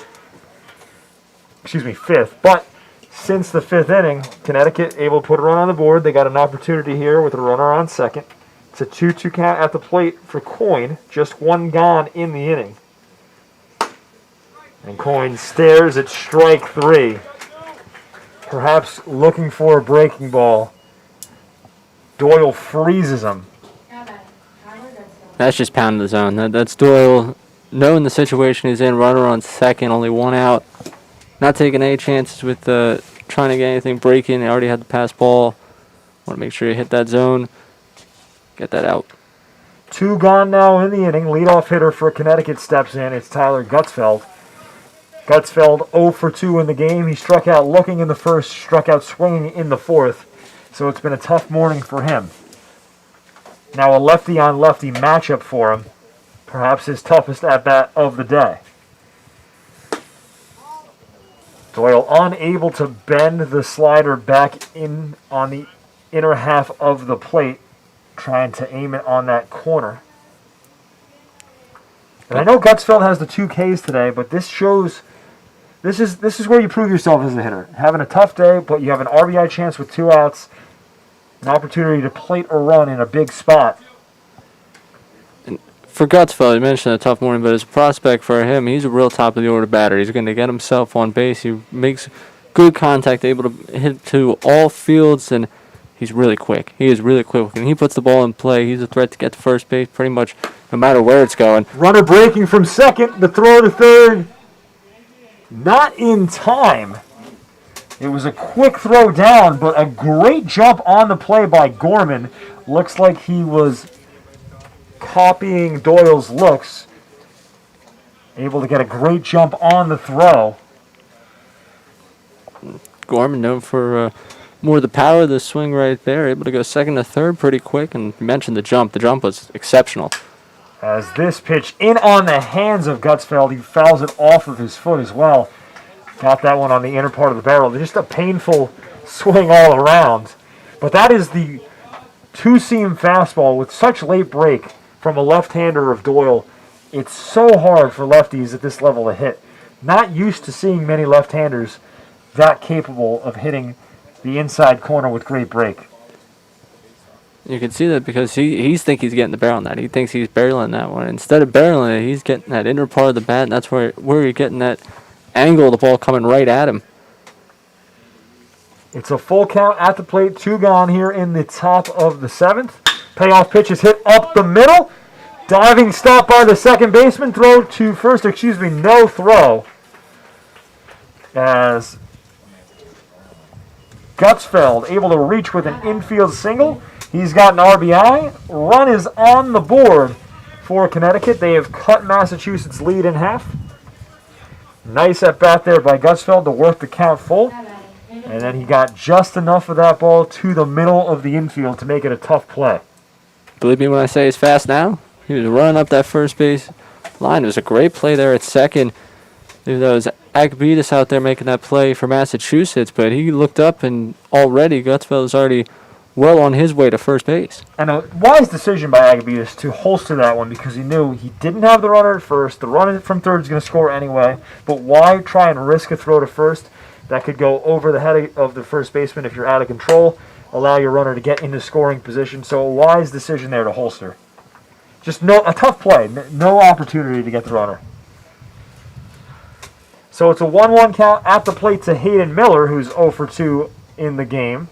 5th. But since the 5th inning, Connecticut able to put a run on the board. They got an opportunity here with a runner on second. It's a 2-2 count at the plate for Coyne. Just 1 gone in the inning. And Coyne stares at strike 3. Perhaps looking for a breaking ball. Doyle freezes him. That's just pounding the zone. That's Doyle knowing the situation he's in. Runner on second, only 1 out. Not taking any chances with trying to get anything breaking. They already had the pass ball. Want to make sure you hit that zone. Get that out. 2 gone now in the inning. Leadoff hitter for Connecticut steps in. It's Tyler Gutzfeld. Gutzfeld 0 for 2 in the game. He struck out looking in the 1st, struck out swinging in the 4th. So it's been a tough morning for him. Now a lefty-on-lefty matchup for him. Perhaps his toughest at-bat of the day. Doyle unable to bend the slider back in on the inner half of the plate, trying to aim it on that corner. And I know Gutzfeld has the 2 Ks today, but this shows this is where you prove yourself as a hitter. Having a tough day, but you have an RBI chance with 2 outs, an opportunity to plate a run in a big spot. And for Gutsfeld, you mentioned a tough morning, but as a prospect for him, he's a real top of the order batter. He's going to get himself on base. He makes good contact, able to hit to all fields, and he's really quick. He is really quick. When he puts the ball in play, he's a threat to get to first base pretty much no matter where it's going. Runner breaking from second. The throw to third. Not in time. It was a quick throw down, but a great jump on the play by Gorman. Looks like he was copying Doyle's looks. Able to get a great jump on the throw. Gorman known for more of the power of the swing right there. Able to go second to third pretty quick. And you mentioned the jump. The jump was exceptional. As this pitch in on the hands of Gutsfeld, he fouls it off of his foot as well. Got that one on the inner part of the barrel. Just a painful swing all around. But that is the two-seam fastball with such late break from a left-hander of Doyle. It's so hard for lefties at this level to hit. Not used to seeing many left-handers that capable of hitting the inside corner with great break. You can see that because he thinks he's getting the barrel on that. He thinks he's barreling that one. Instead of barreling it, he's getting that inner part of the bat, and that's where you're getting that angle of the ball coming right at him. It's a full count at the plate. 2 gone here in the top of the 7th. Payoff pitch is hit up the middle. Diving stop by the second baseman. Throw to first, no throw. As Gutsfeld able to reach with an infield single. He's got an RBI. Run is on the board for Connecticut. They have cut Massachusetts' lead in half. Nice at bat there by Gutsfeld to work the count full. And then he got just enough of that ball to the middle of the infield to make it a tough play. Believe me when I say he's fast now. He was running up that first base line. It was a great play there at second. There was Agbetis out there making that play for Massachusetts, but he looked up and already Gutsfeld was already well on his way to first base. And a wise decision by Agbetis to holster that one because he knew he didn't have the runner at first. The runner from third is going to score anyway, but why try and risk a throw to first? That could go over the head of the first baseman if you're out of control. Allow your runner to get into scoring position. So a wise decision there to holster. Just a tough play. No opportunity to get the runner. So it's a 1-1 count at the plate to Hayden Miller, who's 0 for 2 in the game.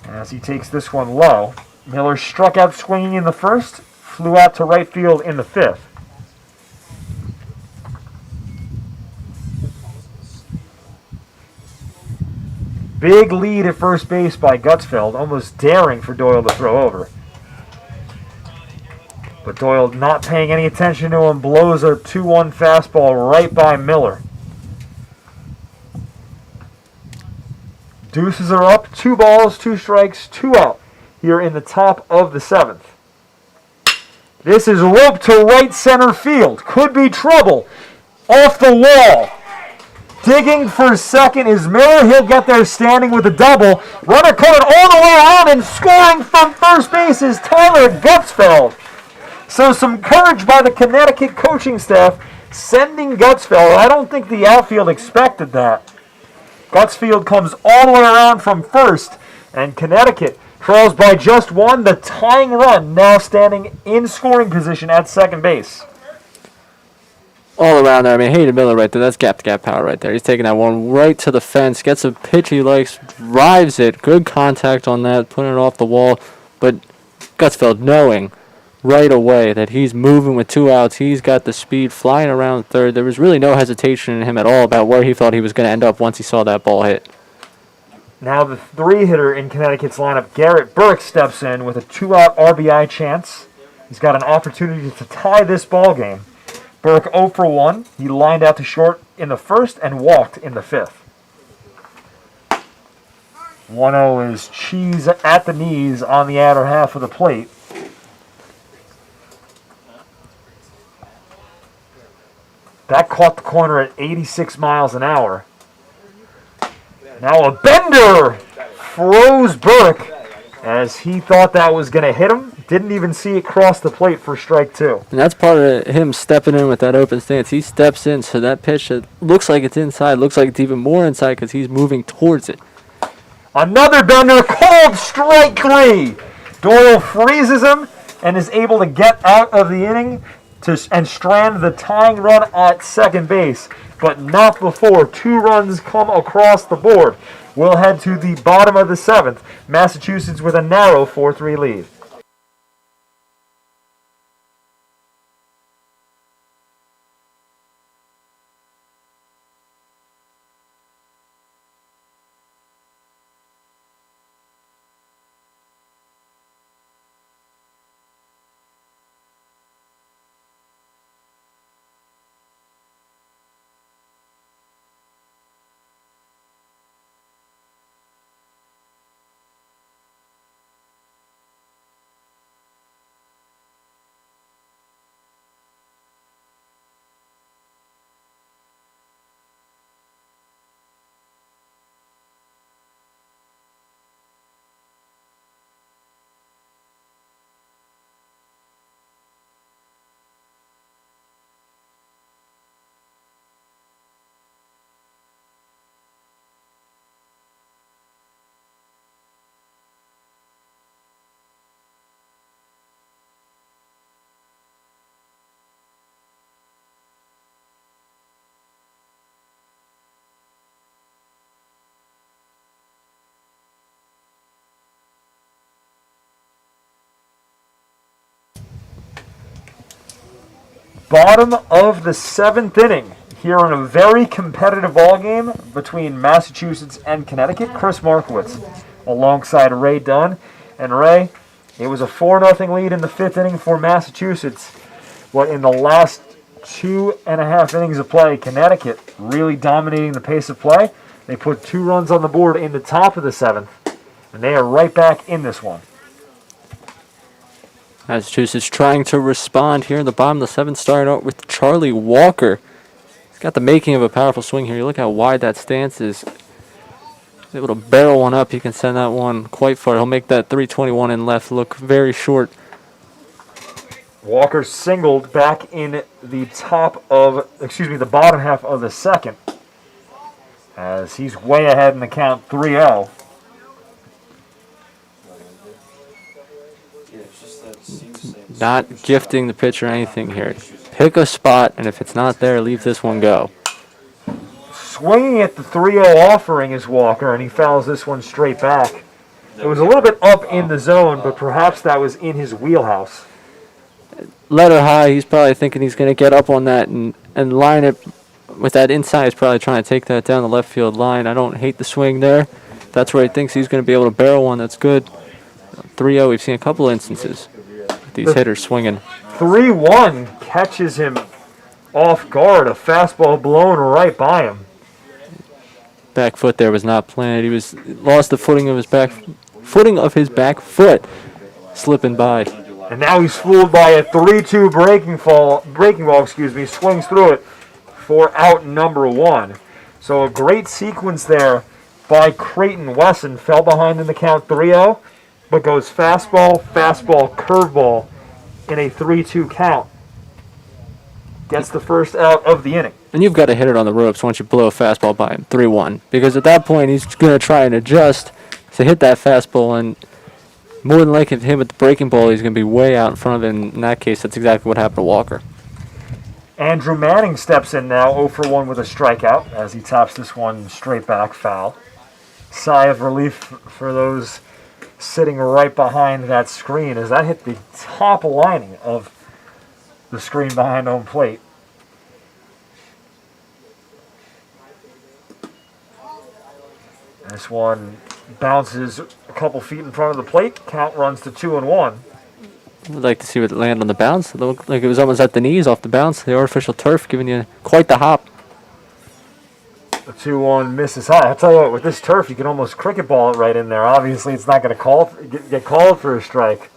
As he takes this one low. Miller struck out swinging in the first. Flew out to right field in the 5th. Big lead at first base by Gutsfeld, almost daring for Doyle to throw over. But Doyle not paying any attention to him, blows a 2-1 fastball right by Miller. Deuces are up, 2 balls, 2 strikes, 2 out here in the top of the 7th. This is roped to right center field. Could be trouble. Off the wall. Digging for second is Miller. He'll get there standing with a double. Runner coming all the way around and scoring from first base is Tyler Gutsfeld. So some courage by the Connecticut coaching staff sending Gutsfeld. I don't think the outfield expected that. Gutsfeld comes all the way around from first, and Connecticut trails by just 1. The tying run now standing in scoring position at second base. All around there. I mean, Hayden Miller right there. That's gap-to-gap power right there. He's taking that one right to the fence. Gets a pitch he likes. Drives it. Good contact on that. Putting it off the wall. But Gutsfeld knowing right away that he's moving with 2 outs. He's got the speed flying around third. There was really no hesitation in him at all about where he thought he was going to end up once he saw that ball hit. Now the 3-hitter in Connecticut's lineup, Garrett Burke, steps in with a 2-out RBI chance. He's got an opportunity to tie this ball game. Burke 0 for 1. He lined out to short in the first and walked in the 5th. 1-0 is Cheese at the knees on the outer half of the plate. That caught the corner at 86 miles an hour. Now a bender froze Burke as he thought that was going to hit him. Didn't even see it cross the plate for strike 2. And that's part of him stepping in with that open stance. He steps in, so that pitch that looks like it's inside, looks like it's even more inside because he's moving towards it. Another bender, called strike 3. Doyle freezes him and is able to get out of the inning and strand the tying run at second base, but not before 2 runs come across the board. We'll head to the bottom of the 7th. Massachusetts with a narrow 4-3 lead. Bottom of the 7th inning here in a very competitive ball game between Massachusetts and Connecticut. Chris Markowitz alongside Ray Dunn. And Ray, it was a 4-0 lead in the 5th inning for Massachusetts. But in the last 2.5 innings of play, Connecticut really dominating the pace of play. They put 2 runs on the board in the top of the 7th, and they are right back in this one. Massachusetts trying to respond here in the bottom of the 7th, starting out with Charlie Walker. He's got the making of a powerful swing here. You look how wide that stance is. He's able to barrel one up. He can send that one quite far. He'll make that 321 in left look very short. Walker singled back in the the bottom half of the 2nd, as he's way ahead in the count 3-0. Not gifting the pitcher anything here. Pick a spot, and if it's not there, leave this one go. Swinging at the 3-0 offering is Walker, and he fouls this one straight back. It was a little bit up in the zone, but perhaps that was in his wheelhouse. Letter high, he's probably thinking he's going to get up on that and line it with that inside. He's probably trying to take that down the left field line. I don't hate the swing there. That's where he thinks he's going to be able to barrel one. That's good. 3-0, we've seen a couple instances. These hitters swinging. 3-1 catches him off guard. A fastball blown right by him. Back foot there was not planted. He lost the footing of his back foot, slipping by. And now he's fooled by a 3-2 breaking ball. Swings through it for out number 1. So a great sequence there by Creighton Wesson. Fell behind in the count 3-0. But goes fastball, curveball in a 3-2 count. Gets the first out of the inning. And you've got to hit it on the ropes once you blow a fastball by him, 3-1. Because at that point, he's going to try and adjust to hit that fastball. And more than likely, if hit with the breaking ball, he's going to be way out in front of it. And in that case, that's exactly what happened to Walker. Andrew Manning steps in now, 0-for-1 with a strikeout, as he taps this one straight back foul. Sigh of relief for those sitting right behind that screen, as that hit the top lining of the screen behind home plate. This one bounces a couple feet in front of the plate. Count runs to 2-1. Would like to see it land on the bounce. It looked like it was almost at the knees off the bounce. The artificial turf giving you quite the hop. The 2-1 misses high. I'll tell you what, with this turf, you can almost cricket ball it right in there. Obviously, it's not going to get called for a strike.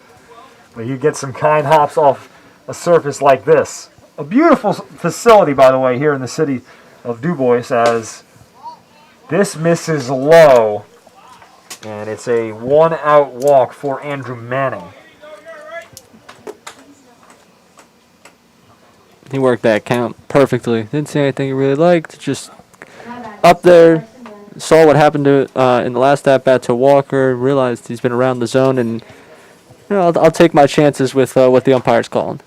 But you get some kind hops off a surface like this. A beautiful facility, by the way, here in the city of DuBois, as this misses low. And it's a 1-out walk for Andrew Manning. He worked that count perfectly. Didn't see anything he really liked. Just up there, saw what happened to in the last at-bat to Walker, realized he's been around the zone, and I'll take my chances with what the umpire's calling.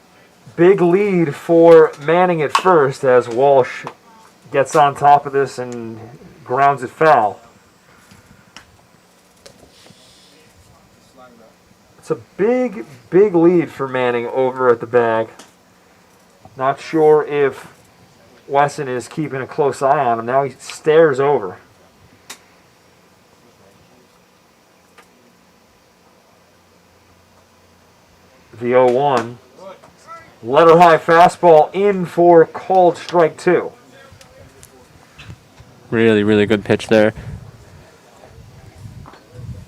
Big lead for Manning at first as Walsh gets on top of this and grounds it foul. It's a big, big lead for Manning over at the bag. Not sure if Wesson is keeping a close eye on him. Now he stares over. The 0-1. Letter high fastball in for called strike 2. Really, really good pitch there.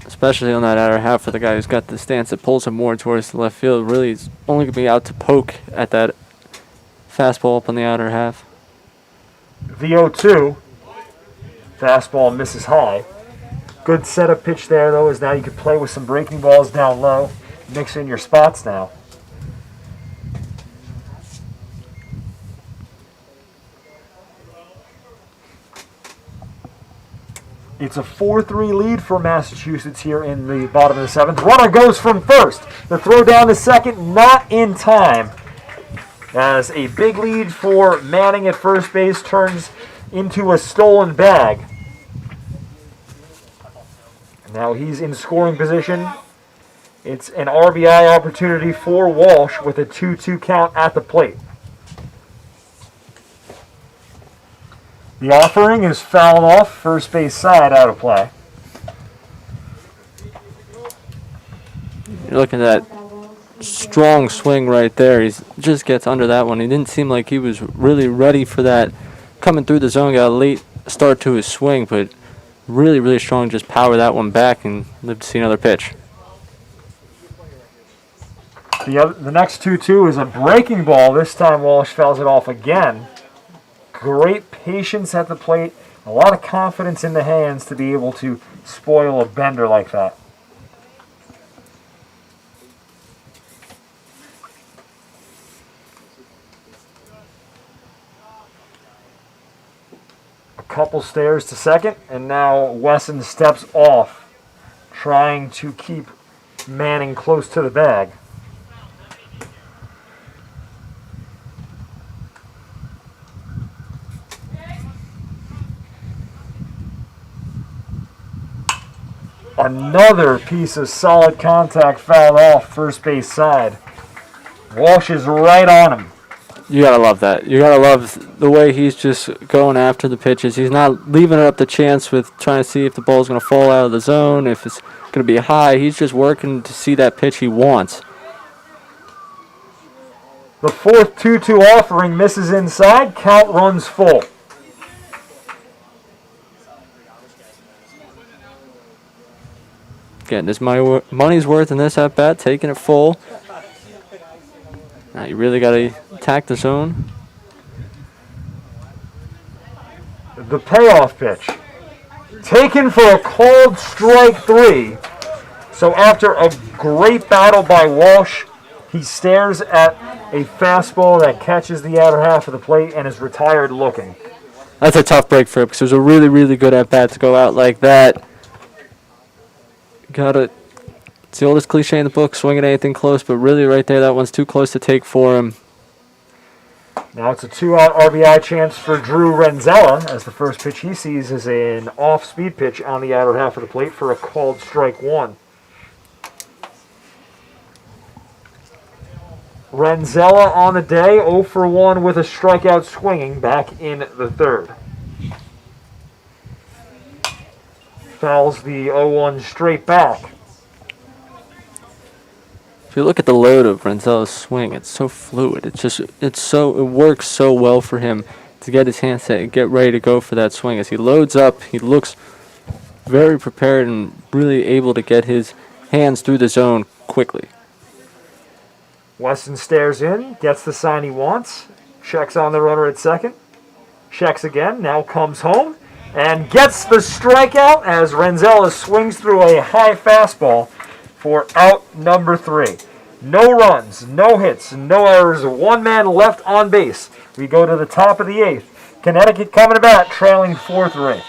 Especially on that outer half for the guy who's got the stance that pulls him more towards the left field. Really is only going to be out to poke at that fastball up on the outer half. The 0-2. Fastball misses high. Good setup pitch there, though, as now you can play with some breaking balls down low. Mix in your spots now. It's a 4-3 lead for Massachusetts here in the bottom of the 7th. Runner goes from first. The throw down to second, not in time. As a big lead for Manning at first base turns into a stolen bag. Now he's in scoring position. It's an RBI opportunity for Walsh with a 2-2 count at the plate. The offering is fouled off, first base side, out of play. You're looking at that strong swing right there. He just gets under that one. He didn't seem like he was really ready for that. Coming through the zone, got a late start to his swing, but really, really strong. Just power that one back and live to see another pitch. The next 2-2 is a breaking ball. This time Walsh fouls it off again. Great patience at the plate. A lot of confidence in the hands to be able to spoil a bender like that. A couple stairs to second, and now Wesson steps off, trying to keep Manning close to the bag. Another piece of solid contact fouled off first base side. Walsh is right on him. You gotta love that. You gotta love the way he's just going after the pitches. He's not leaving it up to chance with trying to see if the ball's gonna fall out of the zone, if it's gonna be high. He's just working to see that pitch he wants. The fourth 2-2 offering misses inside. Count runs full. Getting his money's worth in this at bat, taking it full. Now you really got to attack the zone. The payoff pitch. Taken for a called strike 3. So after a great battle by Walsh, he stares at a fastball that catches the outer half of the plate and is retired looking. That's a tough break for him because it was a really, really good at bat to go out like that. It's the oldest cliche in the book, swing at anything close, but really right there, that one's too close to take for him. Now it's a 2-out RBI chance for Drew Renzella, as the first pitch he sees is an off-speed pitch on the outer half of the plate for a called strike 1. Renzella on the day, 0 for 1 with a strikeout swinging back in the third. Fouls the 0-1 straight back. If you look at the load of Renzella's swing, it's so fluid. It works so well for him to get his hands set and get ready to go for that swing. As he loads up, he looks very prepared and really able to get his hands through the zone quickly. Wesson stares in, gets the sign he wants, checks on the runner at second, checks again, now comes home, and gets the strikeout as Renzella swings through a high fastball for out number 3. No runs, no hits, no errors, one man left on base. We go to the top of the 8th. Connecticut coming to bat, trailing 4-3.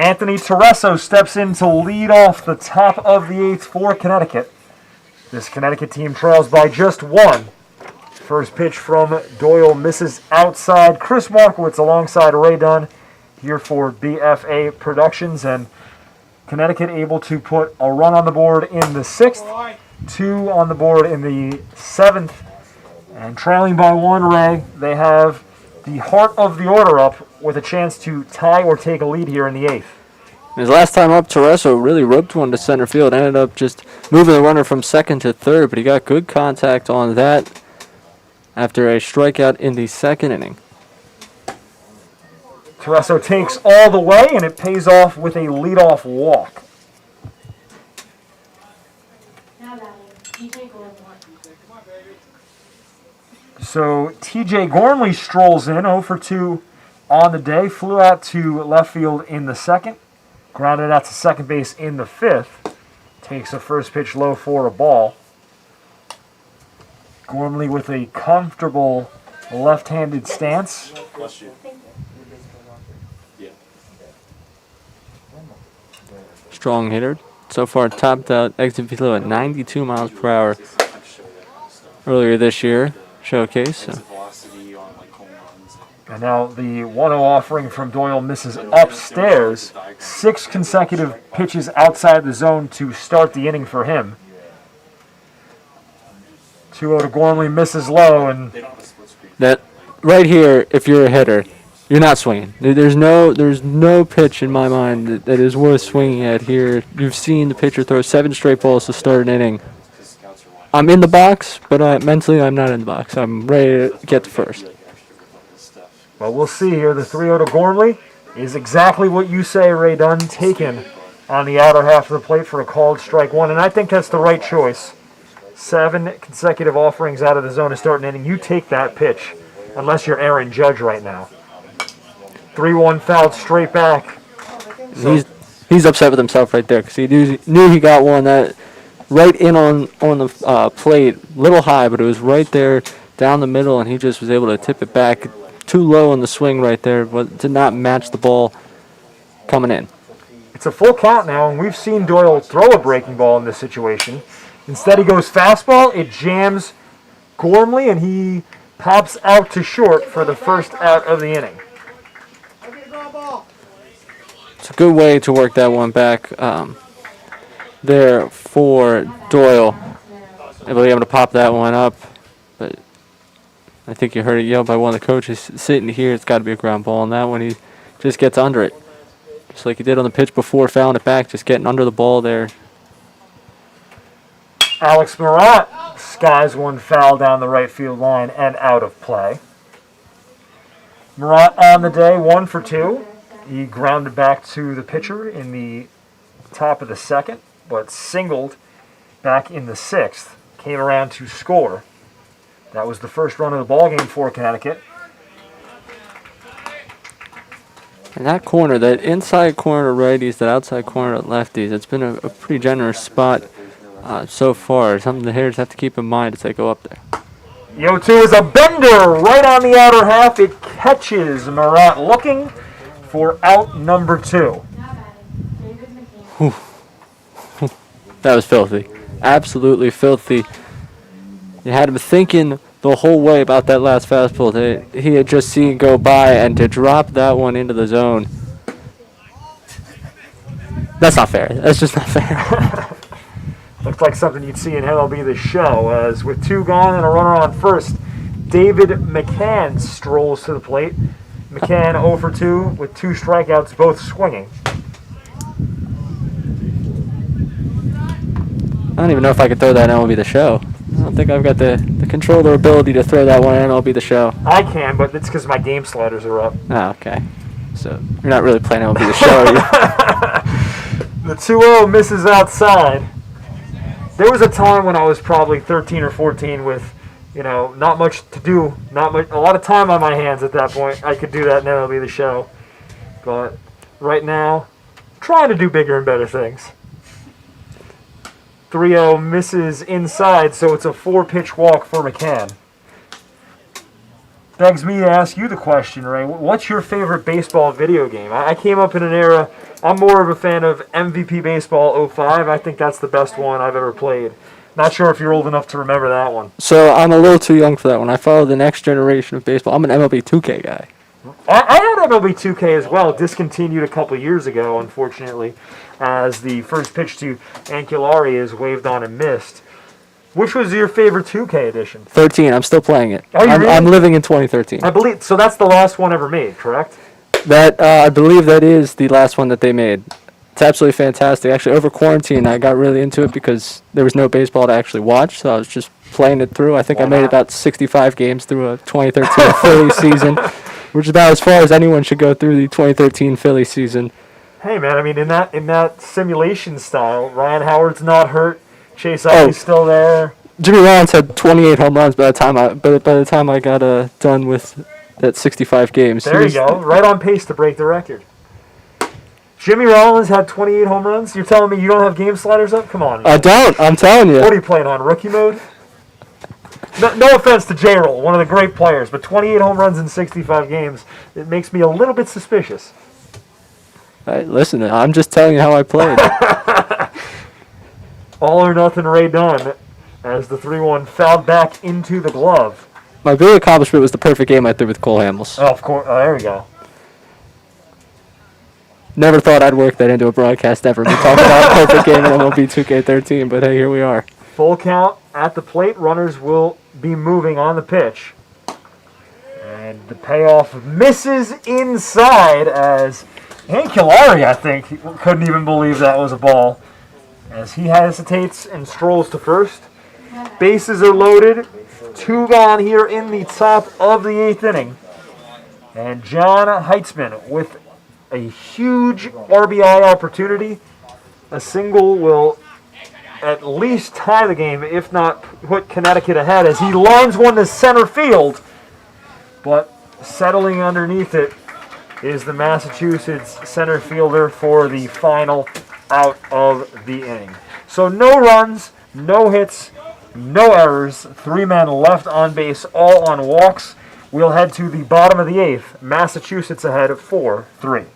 Anthony Tereso steps in to lead off the top of the 8th for Connecticut. This Connecticut team trails by just 1. First pitch from Doyle misses outside. Chris Markowitz alongside Ray Dunn here for BFA Productions, and Connecticut able to put a run on the board in the 6th, 2 on the board in the 7th, and trailing by 1, Ray, they have the heart of the order up with a chance to tie or take a lead here in the 8th. His last time up, Tereso really ripped one to center field, ended up just moving the runner from 2nd to 3rd, but he got good contact on that after a strikeout in the 2nd inning. Tereso takes all the way, and it pays off with a leadoff walk. So TJ Gormley strolls in, 0 for 2 on the day. Flew out to left field in the 2nd. Grounded out to second base in the 5th. Takes a first pitch low for a ball. Gormley with a comfortable left-handed stance. Strong hitter. So far topped out exit velo at 92 miles per hour earlier this year. Showcase. So. And now the 1-0 offering from Doyle misses upstairs. 6 consecutive pitches outside the zone to start the inning for him. 2-0 to Gormley, misses low, and that right here, if you're a hitter, you're not swinging. There's no pitch in my mind that is worth swinging at here. You've seen the pitcher throw 7 straight balls to start an inning. I'm in the box, but mentally I'm not in the box. I'm ready to get to first. Well, we'll see here. The 3-0 to Gormley is exactly what you say, Ray Dunn, taken on the outer half of the plate for a called strike 1, and I think that's the right choice. 7 consecutive offerings out of the zone to start an inning. You take that pitch, unless you're Aaron Judge right now. 3-1 fouled straight back. So he's upset with himself right there because he knew he got one that right in on the plate, little high, but it was right there down the middle, and he just was able to tip it back too low on the swing right there, but did not match the ball coming in. It's a full count now, and we've seen Doyle throw a breaking ball in this situation. Instead, he goes fastball. It jams Gormley, and he pops out to short for the first out of the inning. It's a good way to work that one back there for Doyle. Able to pop that one up, but I think you heard it yelled by one of the coaches sitting here. It's got to be a ground ball on that one. He just gets under it, just like he did on the pitch before, fouling it back, just getting under the ball there. Alex Marat skies one foul down the right field line and out of play. Marat on the day, 1 for 2. He grounded back to the pitcher in the top of the 2nd, but singled back in the 6th. Came around to score. That was the first run of the ball game for Connecticut. And that corner, that inside corner to righties, that outside corner to lefties, it's been a pretty generous spot so far. Something the hitters have to keep in mind as they go up there. The 0-2 is a bender right on the outer half. It catches Marat looking for out number 2. That was filthy. Absolutely filthy. You had him thinking the whole way about that last fastball that he had just seen go by, and to drop that one into the zone. That's not fair. That's just not fair. Looks like something you'd see in MLB The Show, as with 2 gone and a runner on first, David McCann strolls to the plate. McCann 0 for 2 with 2 strikeouts, both swinging. I don't even know if I could throw that in MLB The Show. I don't think I've got the control or ability to throw that one in MLB The Show. I can, but it's because my game sliders are up. Oh, okay. So you're not really playing MLB The Show, are you? The 2-0 misses outside. There was a time when I was probably 13 or 14 with, not much to do, a lot of time on my hands at that point. I could do that in MLB The Show. But right now, trying to do bigger and better things. 3-0 misses inside, so it's a 4-pitch walk for McCann. begs me to ask you the question, Ray. What's your favorite baseball video game? I came up in an era, I'm more of a fan of MVP Baseball '05. I think that's the best one I've ever played. Not sure if you're old enough to remember that one. So I'm a little too young for that one. I follow the next generation of baseball. I'm an MLB 2K guy. I had MLB 2K as well, discontinued a couple years ago, unfortunately, as the first pitch to Anculari is waved on and missed. Which was your favorite 2K edition? 13. I'm still playing it. Oh, you really? I'm living in 2013. I believe so. That's the last one ever made, correct? That I believe that is the last one that they made. It's absolutely fantastic. Actually, over quarantine, I got really into it because there was no baseball to actually watch, so I was just playing it through. I think I made about 65 games through a 2013 Philly season, which is about as far as anyone should go through the 2013 Philly season. Hey man, I mean in that simulation style, Ryan Howard's not hurt, Chase Utley's still there. Jimmy Rollins had 28 home runs by the time I got done with that 65 games. There you go, right on pace to break the record. Jimmy Rollins had 28 home runs. You're telling me you don't have game sliders up? Come on. I don't. I'm telling you. What are you playing on, rookie mode? No offense to J-Roll, one of the great players, but 28 home runs in 65 games, it makes me a little bit suspicious. Hey, listen, I'm just telling you how I played. All or nothing Ray Dunn as the 3-1 fouled back into the glove. My big accomplishment was the perfect game I threw with Cole Hamels. Oh, of course. Oh, there we go. Never thought I'd work that into a broadcast ever. We talked about a perfect game in MLB 2K13, but hey, here we are. Full count at the plate. Runners will be moving on the pitch. And the payoff misses inside as Anculari, I think, couldn't even believe that was a ball. As he hesitates and strolls to first. Bases are loaded. 2 gone here in the top of the 8th inning. And John Heitzman with a huge RBI opportunity. A single will at least tie the game, if not put Connecticut ahead, as he lines one to center field. But settling underneath it is the Massachusetts center fielder for the final out of the inning. So no runs, no hits, no errors. 3 men left on base, all on walks. We'll head to the bottom of the 8th. Massachusetts ahead 4-3.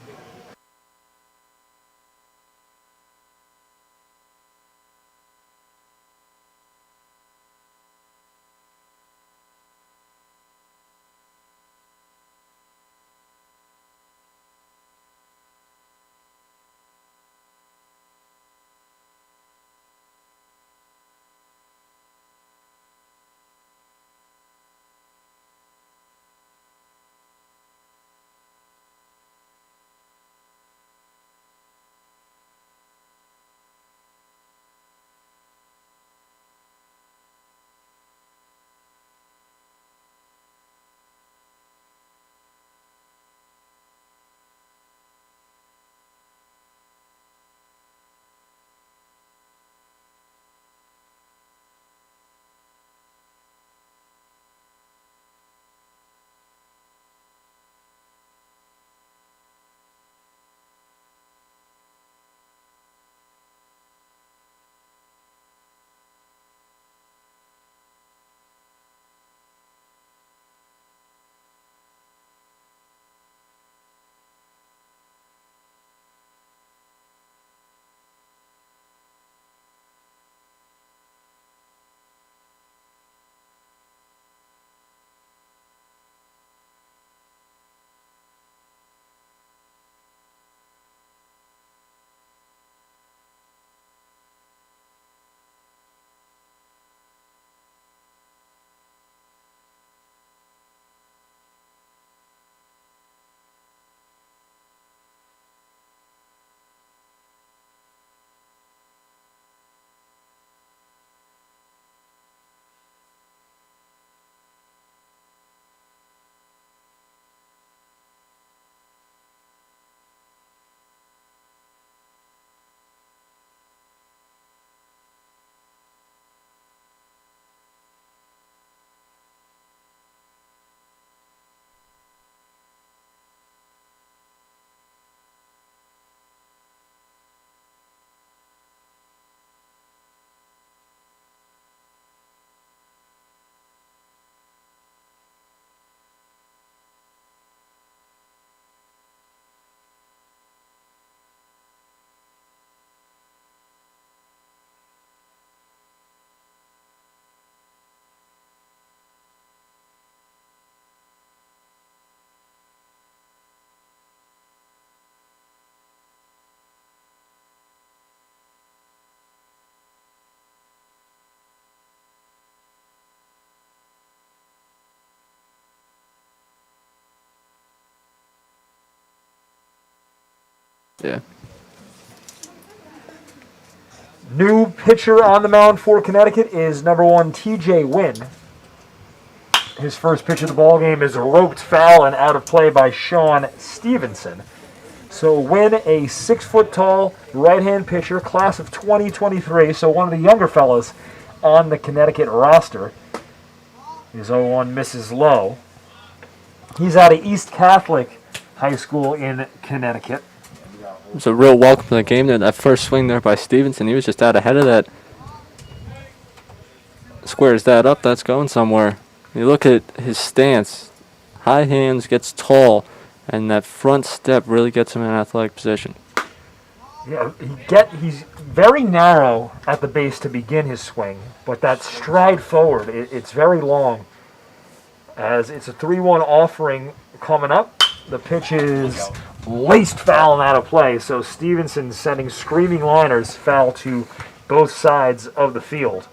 Yeah. New pitcher on the mound for Connecticut is number 1, TJ Wynn. His first pitch of the ball game is roped foul and out of play by Sean Stevenson. So Wynn, a 6-foot-tall right-hand pitcher, class of 2023, so one of the younger fellas on the Connecticut roster. His 0-1 misses low. He's out of East Catholic High School in Connecticut. It was a real welcome to the game there. That first swing there by Stevenson, he was just out ahead of that. Squares that up, that's going somewhere. You look at his stance, high hands, gets tall, and that front step really gets him in an athletic position. Yeah, he's very narrow at the base to begin his swing, but that stride forward, it's very long. As it's a 3-1 offering coming up, the pitch is laced foul and out of play, so Stevenson sending screaming liners foul to both sides of the field.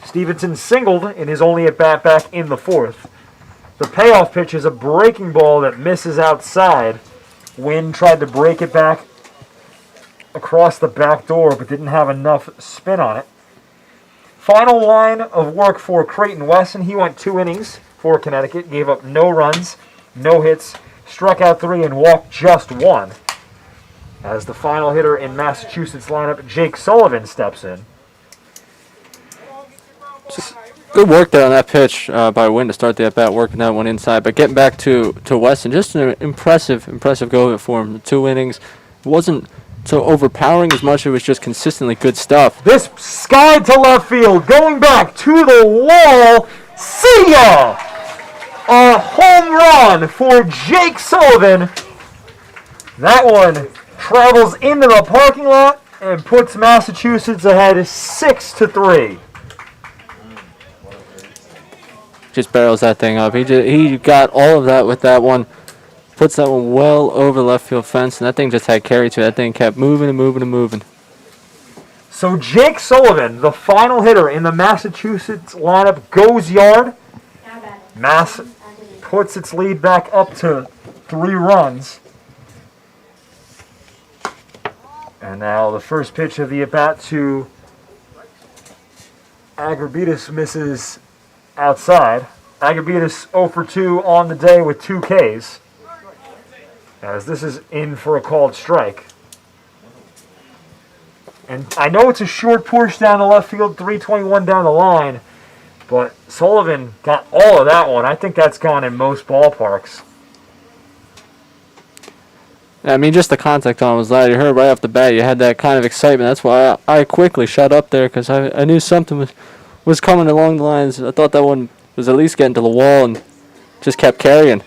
Stevenson singled in his only at-bat back in the 4th. The payoff pitch is a breaking ball that misses outside. Wynn tried to break it back across the back door, but didn't have enough spin on it. Final line of work for Creighton Wesson. He went 2 innings for Connecticut, gave up no runs, no hits, struck out 3, and walked just 1. As the final hitter in Massachusetts lineup, Jake Sullivan, steps in. Good work there on that pitch by Wynn to start the at-bat, working that one inside. But getting back to Weston, just an impressive go of it for him. 2 innings. It wasn't so overpowering as much. It was just consistently good stuff. This sky to left field, going back to the wall. See ya! A home run for Jake Sullivan. That one travels into the parking lot and puts Massachusetts ahead 6-3. Just barrels that thing up. He got all of that with that one. Puts that one well over the left field fence, and that thing just had carry to it. That thing kept moving and moving and moving. So Jake Sullivan, the final hitter in the Massachusetts lineup, goes yard. Mass puts its lead back up to 3 runs. And now the first pitch of the at-bat to Agribetis misses outside. Agribetis 0 for 2 on the day with 2 Ks. As this is in for a called strike. And I know it's a short push down the left field, 321 down the line, but Sullivan got all of that one. I think that's gone in most ballparks. I mean, just the contact on it was loud. You heard right off the bat, you had that kind of excitement. That's why I quickly shut up there, because I knew something was coming along the lines. I thought that one was at least getting to the wall and just kept carrying.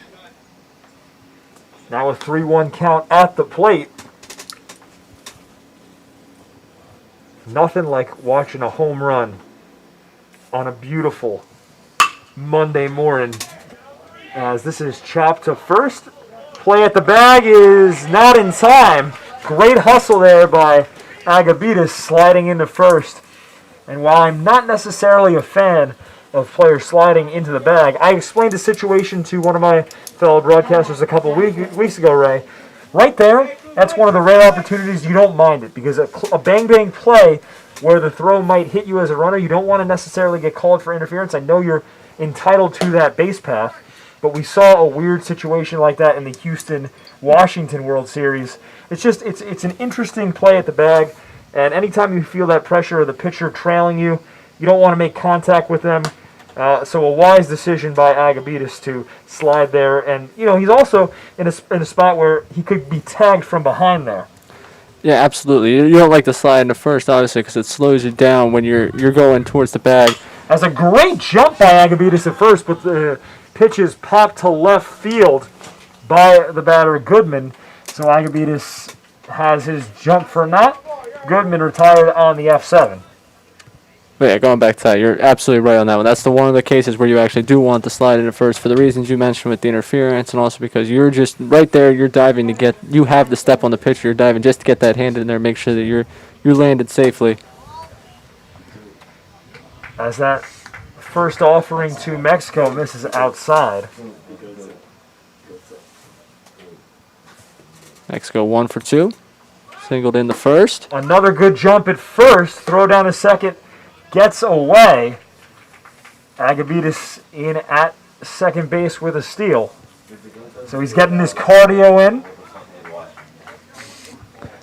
Now a 3-1 count at the plate. Nothing like watching a home run on a beautiful Monday morning. As this is chopped to first. Play at the bag is not in time. Great hustle there by Agabitis sliding into first. And while I'm not necessarily a fan of players sliding into the bag, I explained the situation to one of my fellow broadcasters a couple weeks ago, Ray. Right there, that's one of the rare opportunities you don't mind it, because a bang-bang play where the throw might hit you as a runner, you don't want to necessarily get called for interference. I know you're entitled to that base path, but we saw a weird situation like that in the Houston-Washington World Series. It's an interesting play at the bag, and anytime you feel that pressure of the pitcher trailing you, you don't want to make contact with them. So a wise decision by Agabitis to slide there, and he's also in a spot where he could be tagged from behind there. Yeah, absolutely. You don't like to slide into first, obviously, because it slows you down when you're going towards the bag. That's a great jump by Agabitis at first, but the pitch is popped to left field by the batter Goodman. So Agabitis has his jump for naught. Goodman retired on the F7. But yeah, going back to that, you're absolutely right on that one. That's the one of the cases where you actually do want to slide into first for the reasons you mentioned with the interference, and also because you're just right there, you're diving to get, you have the step on the pitcher, you're diving just to get that hand in there, make sure that you're landed safely. As that first offering to Mexico misses outside. Next go 1 for 2. Singled in the first. Another good jump at first. Throw down to second. Gets away. Agabitis in at second base with a steal. So he's getting his cardio in.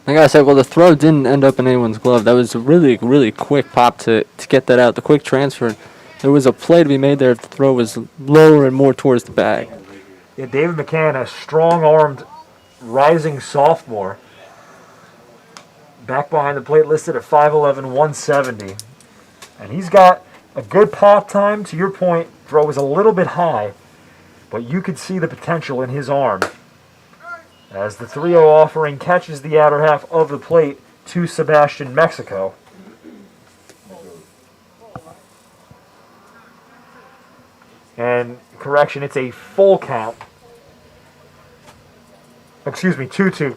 Like I said, well, the throw didn't end up in anyone's glove. That was a really, really quick pop to get that out. The quick transfer. There was a play to be made there if the throw was lower and more towards the bag. Yeah, David McCann, a strong-armed rising sophomore. Back behind the plate, listed at 5'11", 170. And he's got a good pop time. To your point, throw was a little bit high, but you could see the potential in his arm. As the 3-0 offering catches the outer half of the plate to Sebastian Mexico. And correction, it's a full count. Excuse me, 2-2.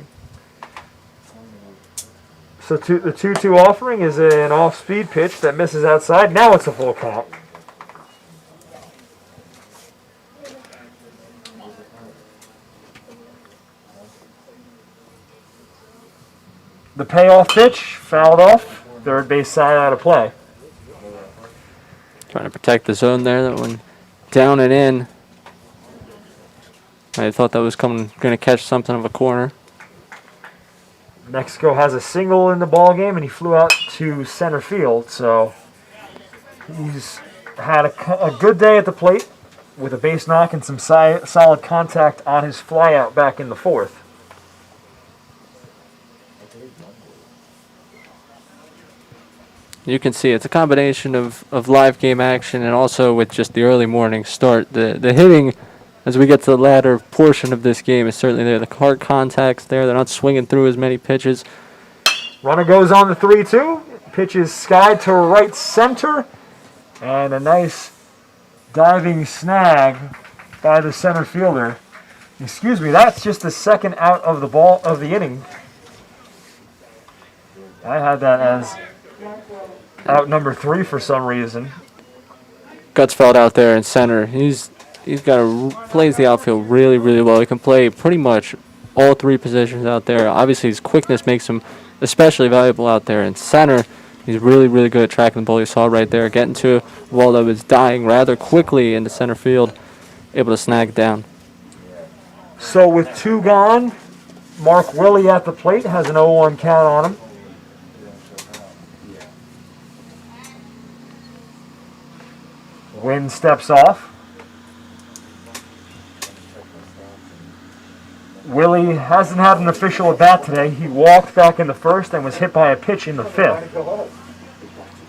So the 2-2 offering is an off-speed pitch that misses outside. Now it's a full count. The payoff pitch, fouled off. Third base side out of play. Trying to protect the zone there. That one down and in. I thought that was going to catch something of a corner. Mexico has a single in the ball game, and he flew out to center field. So he's had a good day at the plate with a base knock and some solid contact on his flyout back in the fourth. You can see it's a combination of live game action and also with just the early morning start. The hitting, as we get to the latter portion of this game, is certainly there. The hard contact's there. They're not swinging through as many pitches. Runner goes on the 3-2. Pitches sky to right center. And a nice diving snag by the center fielder. Excuse me, that's just the second out of the inning. I had that as out number 3 for some reason. Gutsfeld out there in center. He's plays the outfield really, really well. He can play pretty much all 3 positions out there. Obviously, his quickness makes him especially valuable out there in center. He's really, really good at tracking the ball. You saw right there, getting to a ball that was dying rather quickly into center field, able to snag it down. So with 2 gone, Mark Willie at the plate has an 0-1 count on him. Wynn steps off. Willie hasn't had an official at bat today. He walked back in the first and was hit by a pitch in the fifth.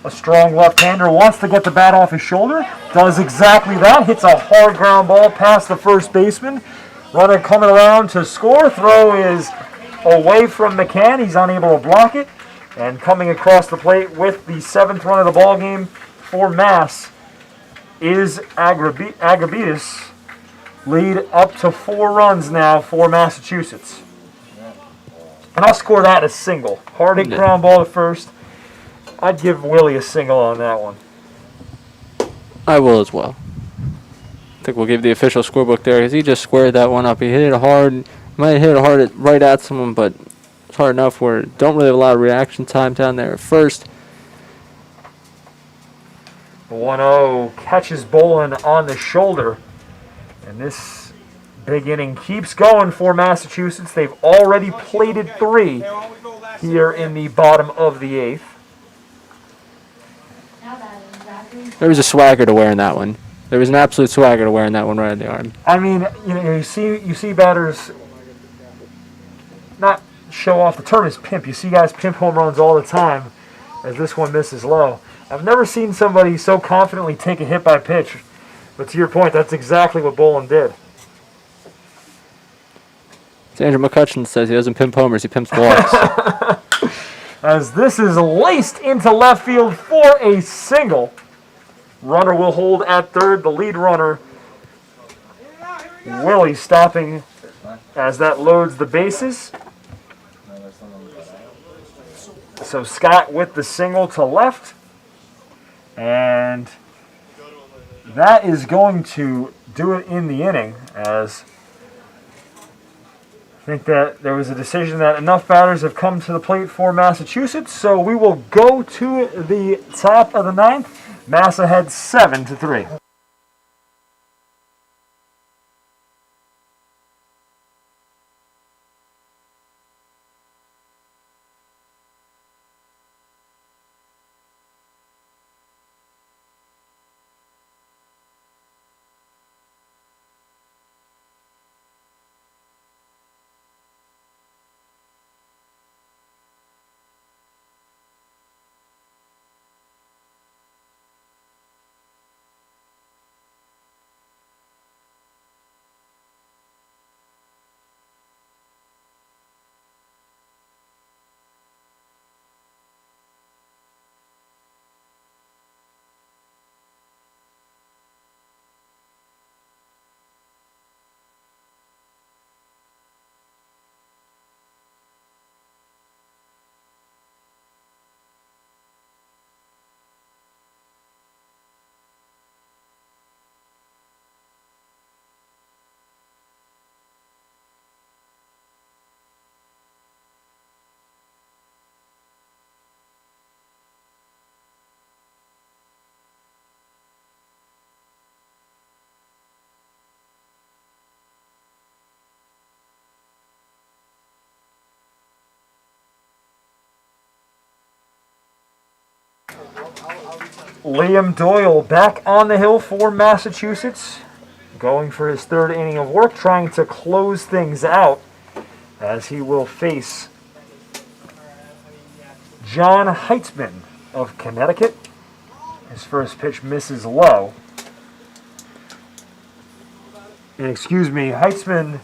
A strong left-hander wants to get the bat off his shoulder. Does exactly that. Hits a hard ground ball past the first baseman. Runner coming around to score. Throw is away from McCann. He's unable to block it. And coming across the plate with the 7th run of the ball game for Mass is Agabitis. Lead up to 4 runs now for Massachusetts. And I'll score that as single. Hard hit ground ball at first. I'd give Willie a single on that one. I will as well. I think we'll give the official scorebook there because he just squared that one up. He hit it hard. Might have hit it hard right at someone, but it's hard enough where don't really have a lot of reaction time down there at first. The 1-0 catches Bolin on the shoulder. And this big inning keeps going for Massachusetts. They've already plated 3 here in the bottom of the 8th. There was a swagger to wearing that one. There was an absolute swagger to wearing that one right in the arm. I mean, you see batters not show off. The term is pimp. You see guys pimp home runs all the time, as this one misses low. I've never seen somebody so confidently take a hit by pitch. But to your point, that's exactly what Bolin did. As Andrew McCutcheon says, he doesn't pimp homers, he pimps walks. As this is laced into left field for a single. Runner will hold at third. The lead runner, Willie, stopping as that loads the bases. So Scott with the single to left. And that is going to do it in the inning as think that there was a decision that enough batters have come to the plate for Massachusetts, so we will go to the top of the ninth. Mass ahead 7-3. Liam Doyle back on the hill for Massachusetts, going for his third inning of work, trying to close things out as he will face John Heitzman of Connecticut. His first pitch misses low. And excuse me, Heitzman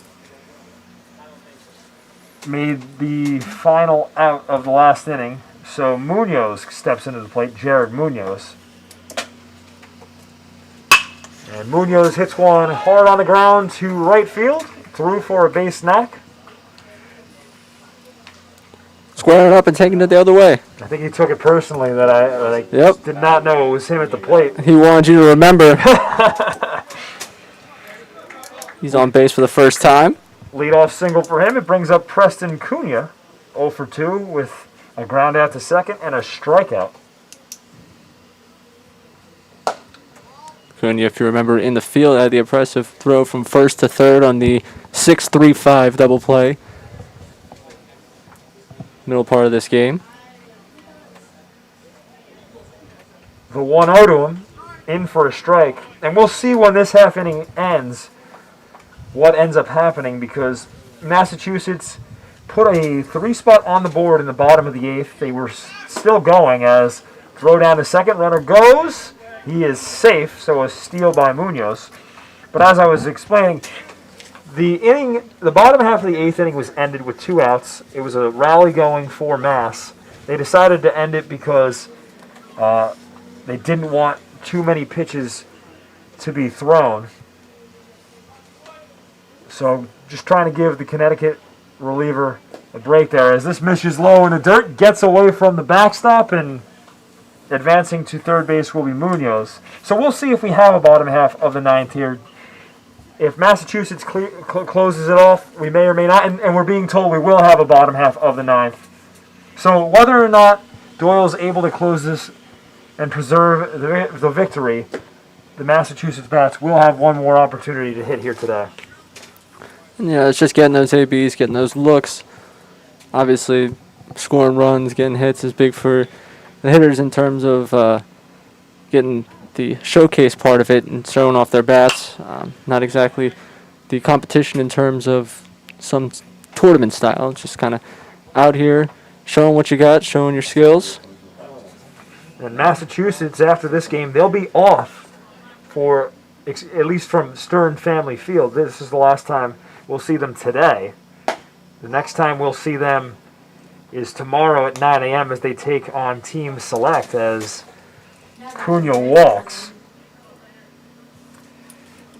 made the final out of the last inning. So Munoz steps into the plate, Jared Munoz. And Munoz hits one hard on the ground to right field, through for a base knock. Squaring it up and taking it the other way. I think he took it personally that I Yep. did not know it was him at the plate. He wanted you to remember. He's on base for the first time. Leadoff single for him. It brings up Preston Cunha, 0 for 2 with a ground out to second and a strikeout. Cunha, if you remember, in the field, had the impressive throw from first to third on the 6-3-5 double play. Middle part of this game. The 1-0 to him, in for a strike. And we'll see when this half inning ends what ends up happening, because Massachusetts put a 3-spot on the board in the bottom of the 8th. They were still going as throw down to second, runner goes. He is safe, so a steal by Munoz. But as I was explaining, the bottom half of the 8th inning was ended with 2 outs. It was a rally going for Mass. They decided to end it because they didn't want too many pitches to be thrown. So just trying to give the Connecticut reliever a break there, as this misses low in the dirt, gets away from the backstop, and advancing to third base will be Munoz. So we'll see if we have a bottom half of the 9th here. If Massachusetts closes it off, we may or may not, and we're being told we will have a bottom half of the 9th. So whether or not Doyle's able to close this and preserve the victory, the Massachusetts bats will have one more opportunity to hit here today. And, yeah, it's just getting those ABs, getting those looks. Obviously, scoring runs, getting hits is big for the hitters in terms of getting the showcase part of it and showing off their bats. Not exactly the competition in terms of some tournament style. Just kind of out here showing what you got, showing your skills. And Massachusetts, after this game, they'll be off for, at least from Stern Family Field. This is the last time we'll see them today. The next time we'll see them is tomorrow at 9 a.m. as they take on Team Select as Cunha walks.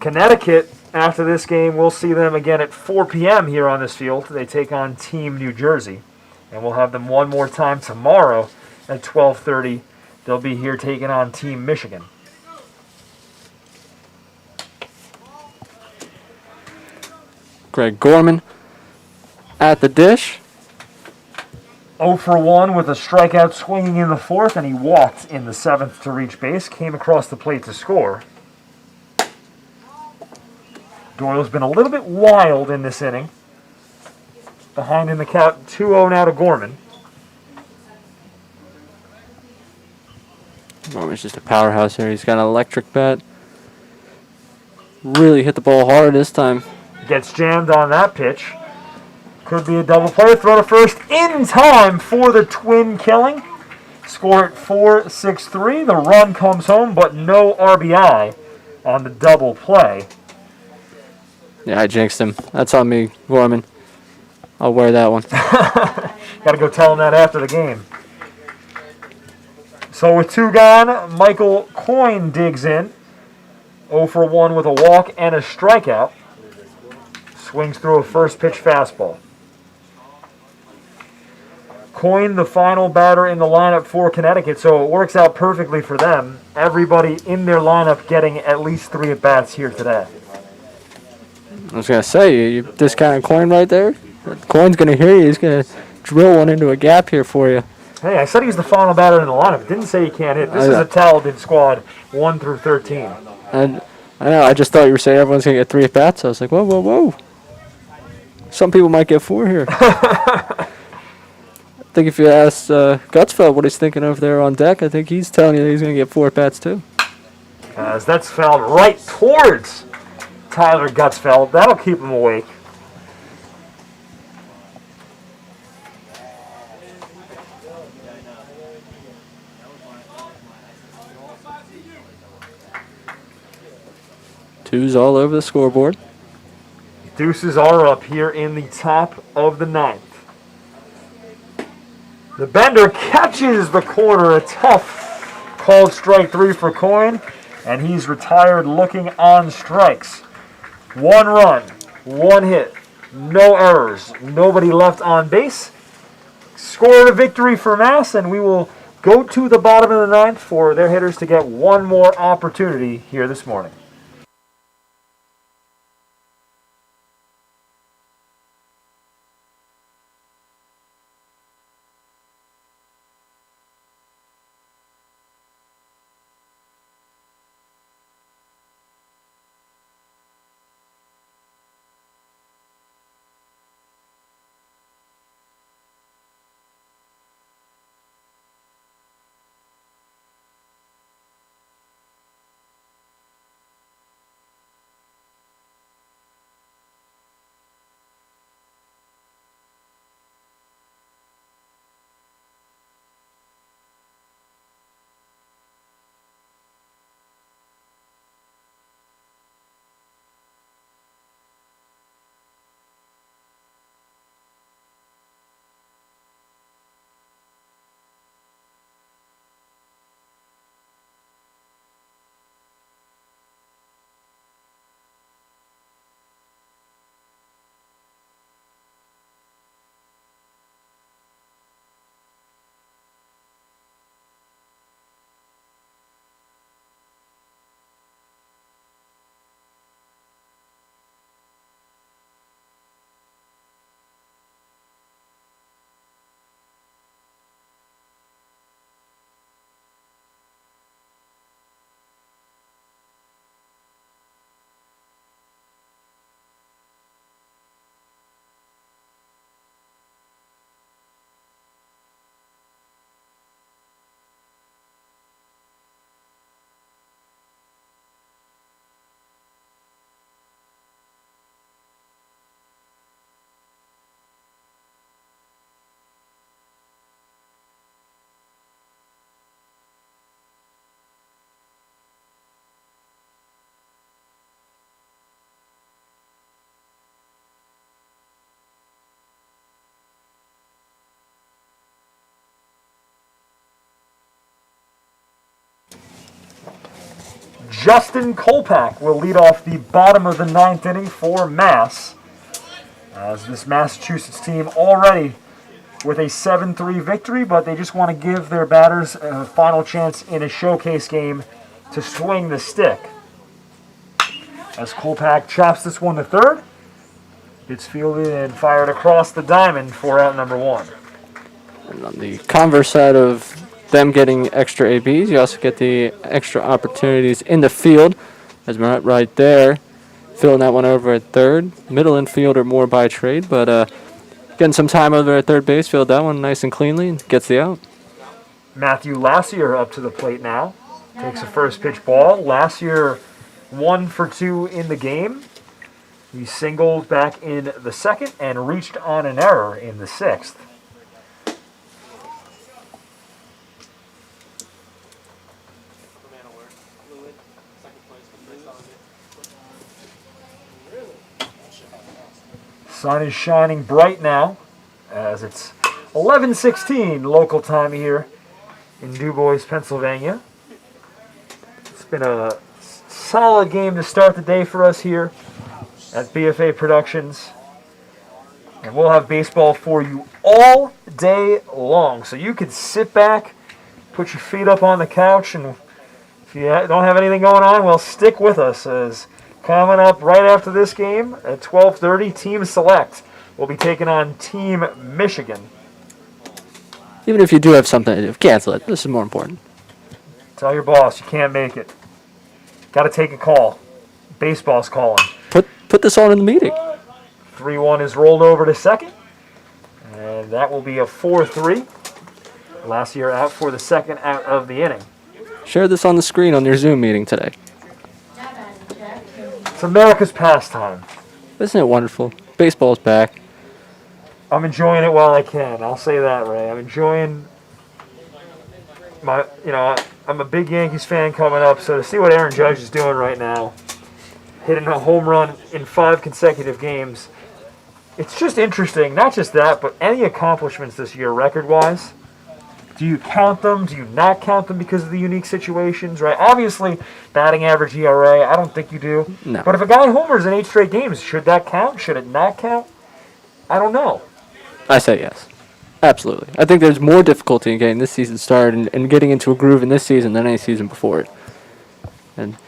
Connecticut, after this game, we'll see them again at 4 p.m. here on this field. They take on Team New Jersey. And we'll have them one more time tomorrow at 12:30. They'll be here taking on Team Michigan. Greg Gorman at the dish. 0 for 1 with a strikeout swinging in the 4th, and he walked in the 7th to reach base. Came across the plate to score. Doyle's been a little bit wild in this inning. Behind in the count, 2-0 now to Gorman. Gorman's just a powerhouse here. He's got an electric bat. Really hit the ball hard this time. Gets jammed on that pitch. Could be a double play. Throw to first in time for the twin killing. Score at 4-6-3. The run comes home, but no RBI on the double play. Yeah, I jinxed him. That's on me, Gorman. I'll wear that one. Got to go tell him that after the game. So with 2 gone, Michael Coyne digs in. 0 for 1 with a walk and a strikeout. Swings through a first pitch fastball. Coyne, the final batter in the lineup for Connecticut, so it works out perfectly for them. Everybody in their lineup getting at least 3 at-bats here today. I was going to say, you discounted Coyne right there? Coyne's going to hear you. He's going to drill one into a gap here for you. Hey, I said he's the final batter in the lineup. Didn't say he can't hit. This is a talented squad, 1 through 13. And I know, I just thought you were saying everyone's going to get 3 at-bats. I was like, whoa, whoa, whoa. Some people might get 4 here. I think if you ask Gutsfeld what he's thinking over there on deck, I think he's telling you that he's going to get 4 at-bats too. As that's fouled right towards Tyler Gutsfeld. That'll keep him awake. Twos all over the scoreboard. Deuces are up here in the top of the 9th. The bender catches the corner. A tough called strike 3 for Coyne, and he's retired looking on strikes. 1 run, 1 hit, no errors, nobody left on base. Score a victory for Mass, and we will go to the bottom of the 9th for their hitters to get 1 more opportunity here this morning. Justin Kolpak will lead off the bottom of the 9th inning for Mass. As this Massachusetts team already with a 7-3 victory, but they just want to give their batters a final chance in a showcase game to swing the stick. As Kolpak chops this one to third, It's fielded and fired across the diamond for out number 1. And on the converse side of them getting extra ABs, you also get the extra opportunities in the field. As we're right there, filling that one over at third. Middle infielder more by trade, but getting some time over at third base. Filled that one nice and cleanly and gets the out. Matthew Lassier up to the plate now. Takes a first pitch ball. Lassier 1 for 2 in the game. He singled back in the second and reached on an error in the 6th. Sun is shining bright now as it's 11:16 local time here in DuBois, Pennsylvania. It's been a solid game to start the day for us here at BFA Productions. And we'll have baseball for you all day long. So you could sit back, put your feet up on the couch, and if you don't have anything going on, well, stick with us as coming up right after this game at 12:30, Team Select will be taking on Team Michigan. Even if you do have something to do, cancel it. This is more important. Tell your boss you can't make it. Got to take a call. Baseball's calling. Put this on in the meeting. 3-1 is rolled over to second, and that will be a 4-3. Last year out for the second out of the inning. Share this on the screen on your Zoom meeting today. It's America's pastime. Isn't it wonderful? Baseball's back. I'm enjoying it while I can. I'll say that, Ray. I'm enjoying I'm a big Yankees fan coming up, so to see what Aaron Judge is doing right now, hitting a home run in 5 consecutive games, it's just interesting. Not just that, but any accomplishments this year record-wise. Do you count them? Do you not count them because of the unique situations, right? Obviously, batting average ERA, I don't think you do. No. But if a guy homers in 8 straight games, should that count? Should it not count? I don't know. I say yes. Absolutely. I think there's more difficulty in getting this season started and getting into a groove in this season than any season before it. And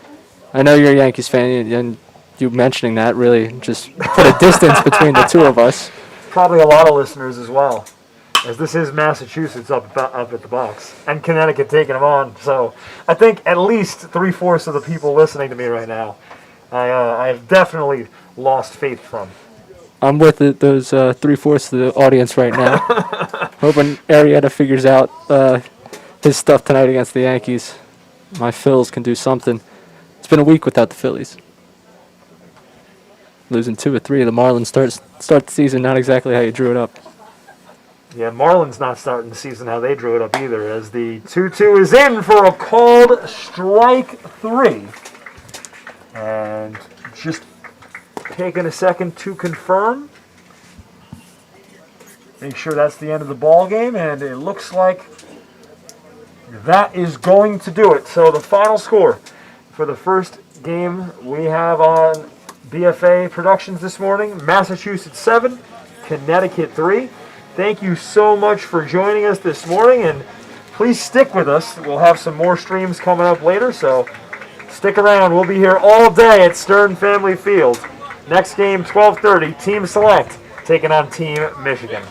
I know you're a Yankees fan, and you mentioning that really just put a distance between the two of us. Probably a lot of listeners as well, as this is Massachusetts up at the box, and Connecticut taking them on. So I think at least 3/4 of the people listening to me right now, I've definitely lost faith from. I'm with those 3/4 of the audience right now. Hoping Arrieta figures out his stuff tonight against the Yankees. My Phils can do something. It's been a week without the Phillies. Losing 2 or 3 of the Marlins start the season not exactly how you drew it up. Yeah, Marlins not starting the season how they drew it up either, as the 2-2 is in for a called strike 3. And just taking a second to confirm. Make sure that's the end of the ball game, and it looks like that is going to do it. So the final score for the first game we have on BFA Productions this morning: Massachusetts 7, Connecticut 3. Thank you so much for joining us this morning, and please stick with us. We'll have some more streams coming up later, so stick around. We'll be here all day at Stern Family Field. Next game, 12:30, Team Select taking on Team Michigan.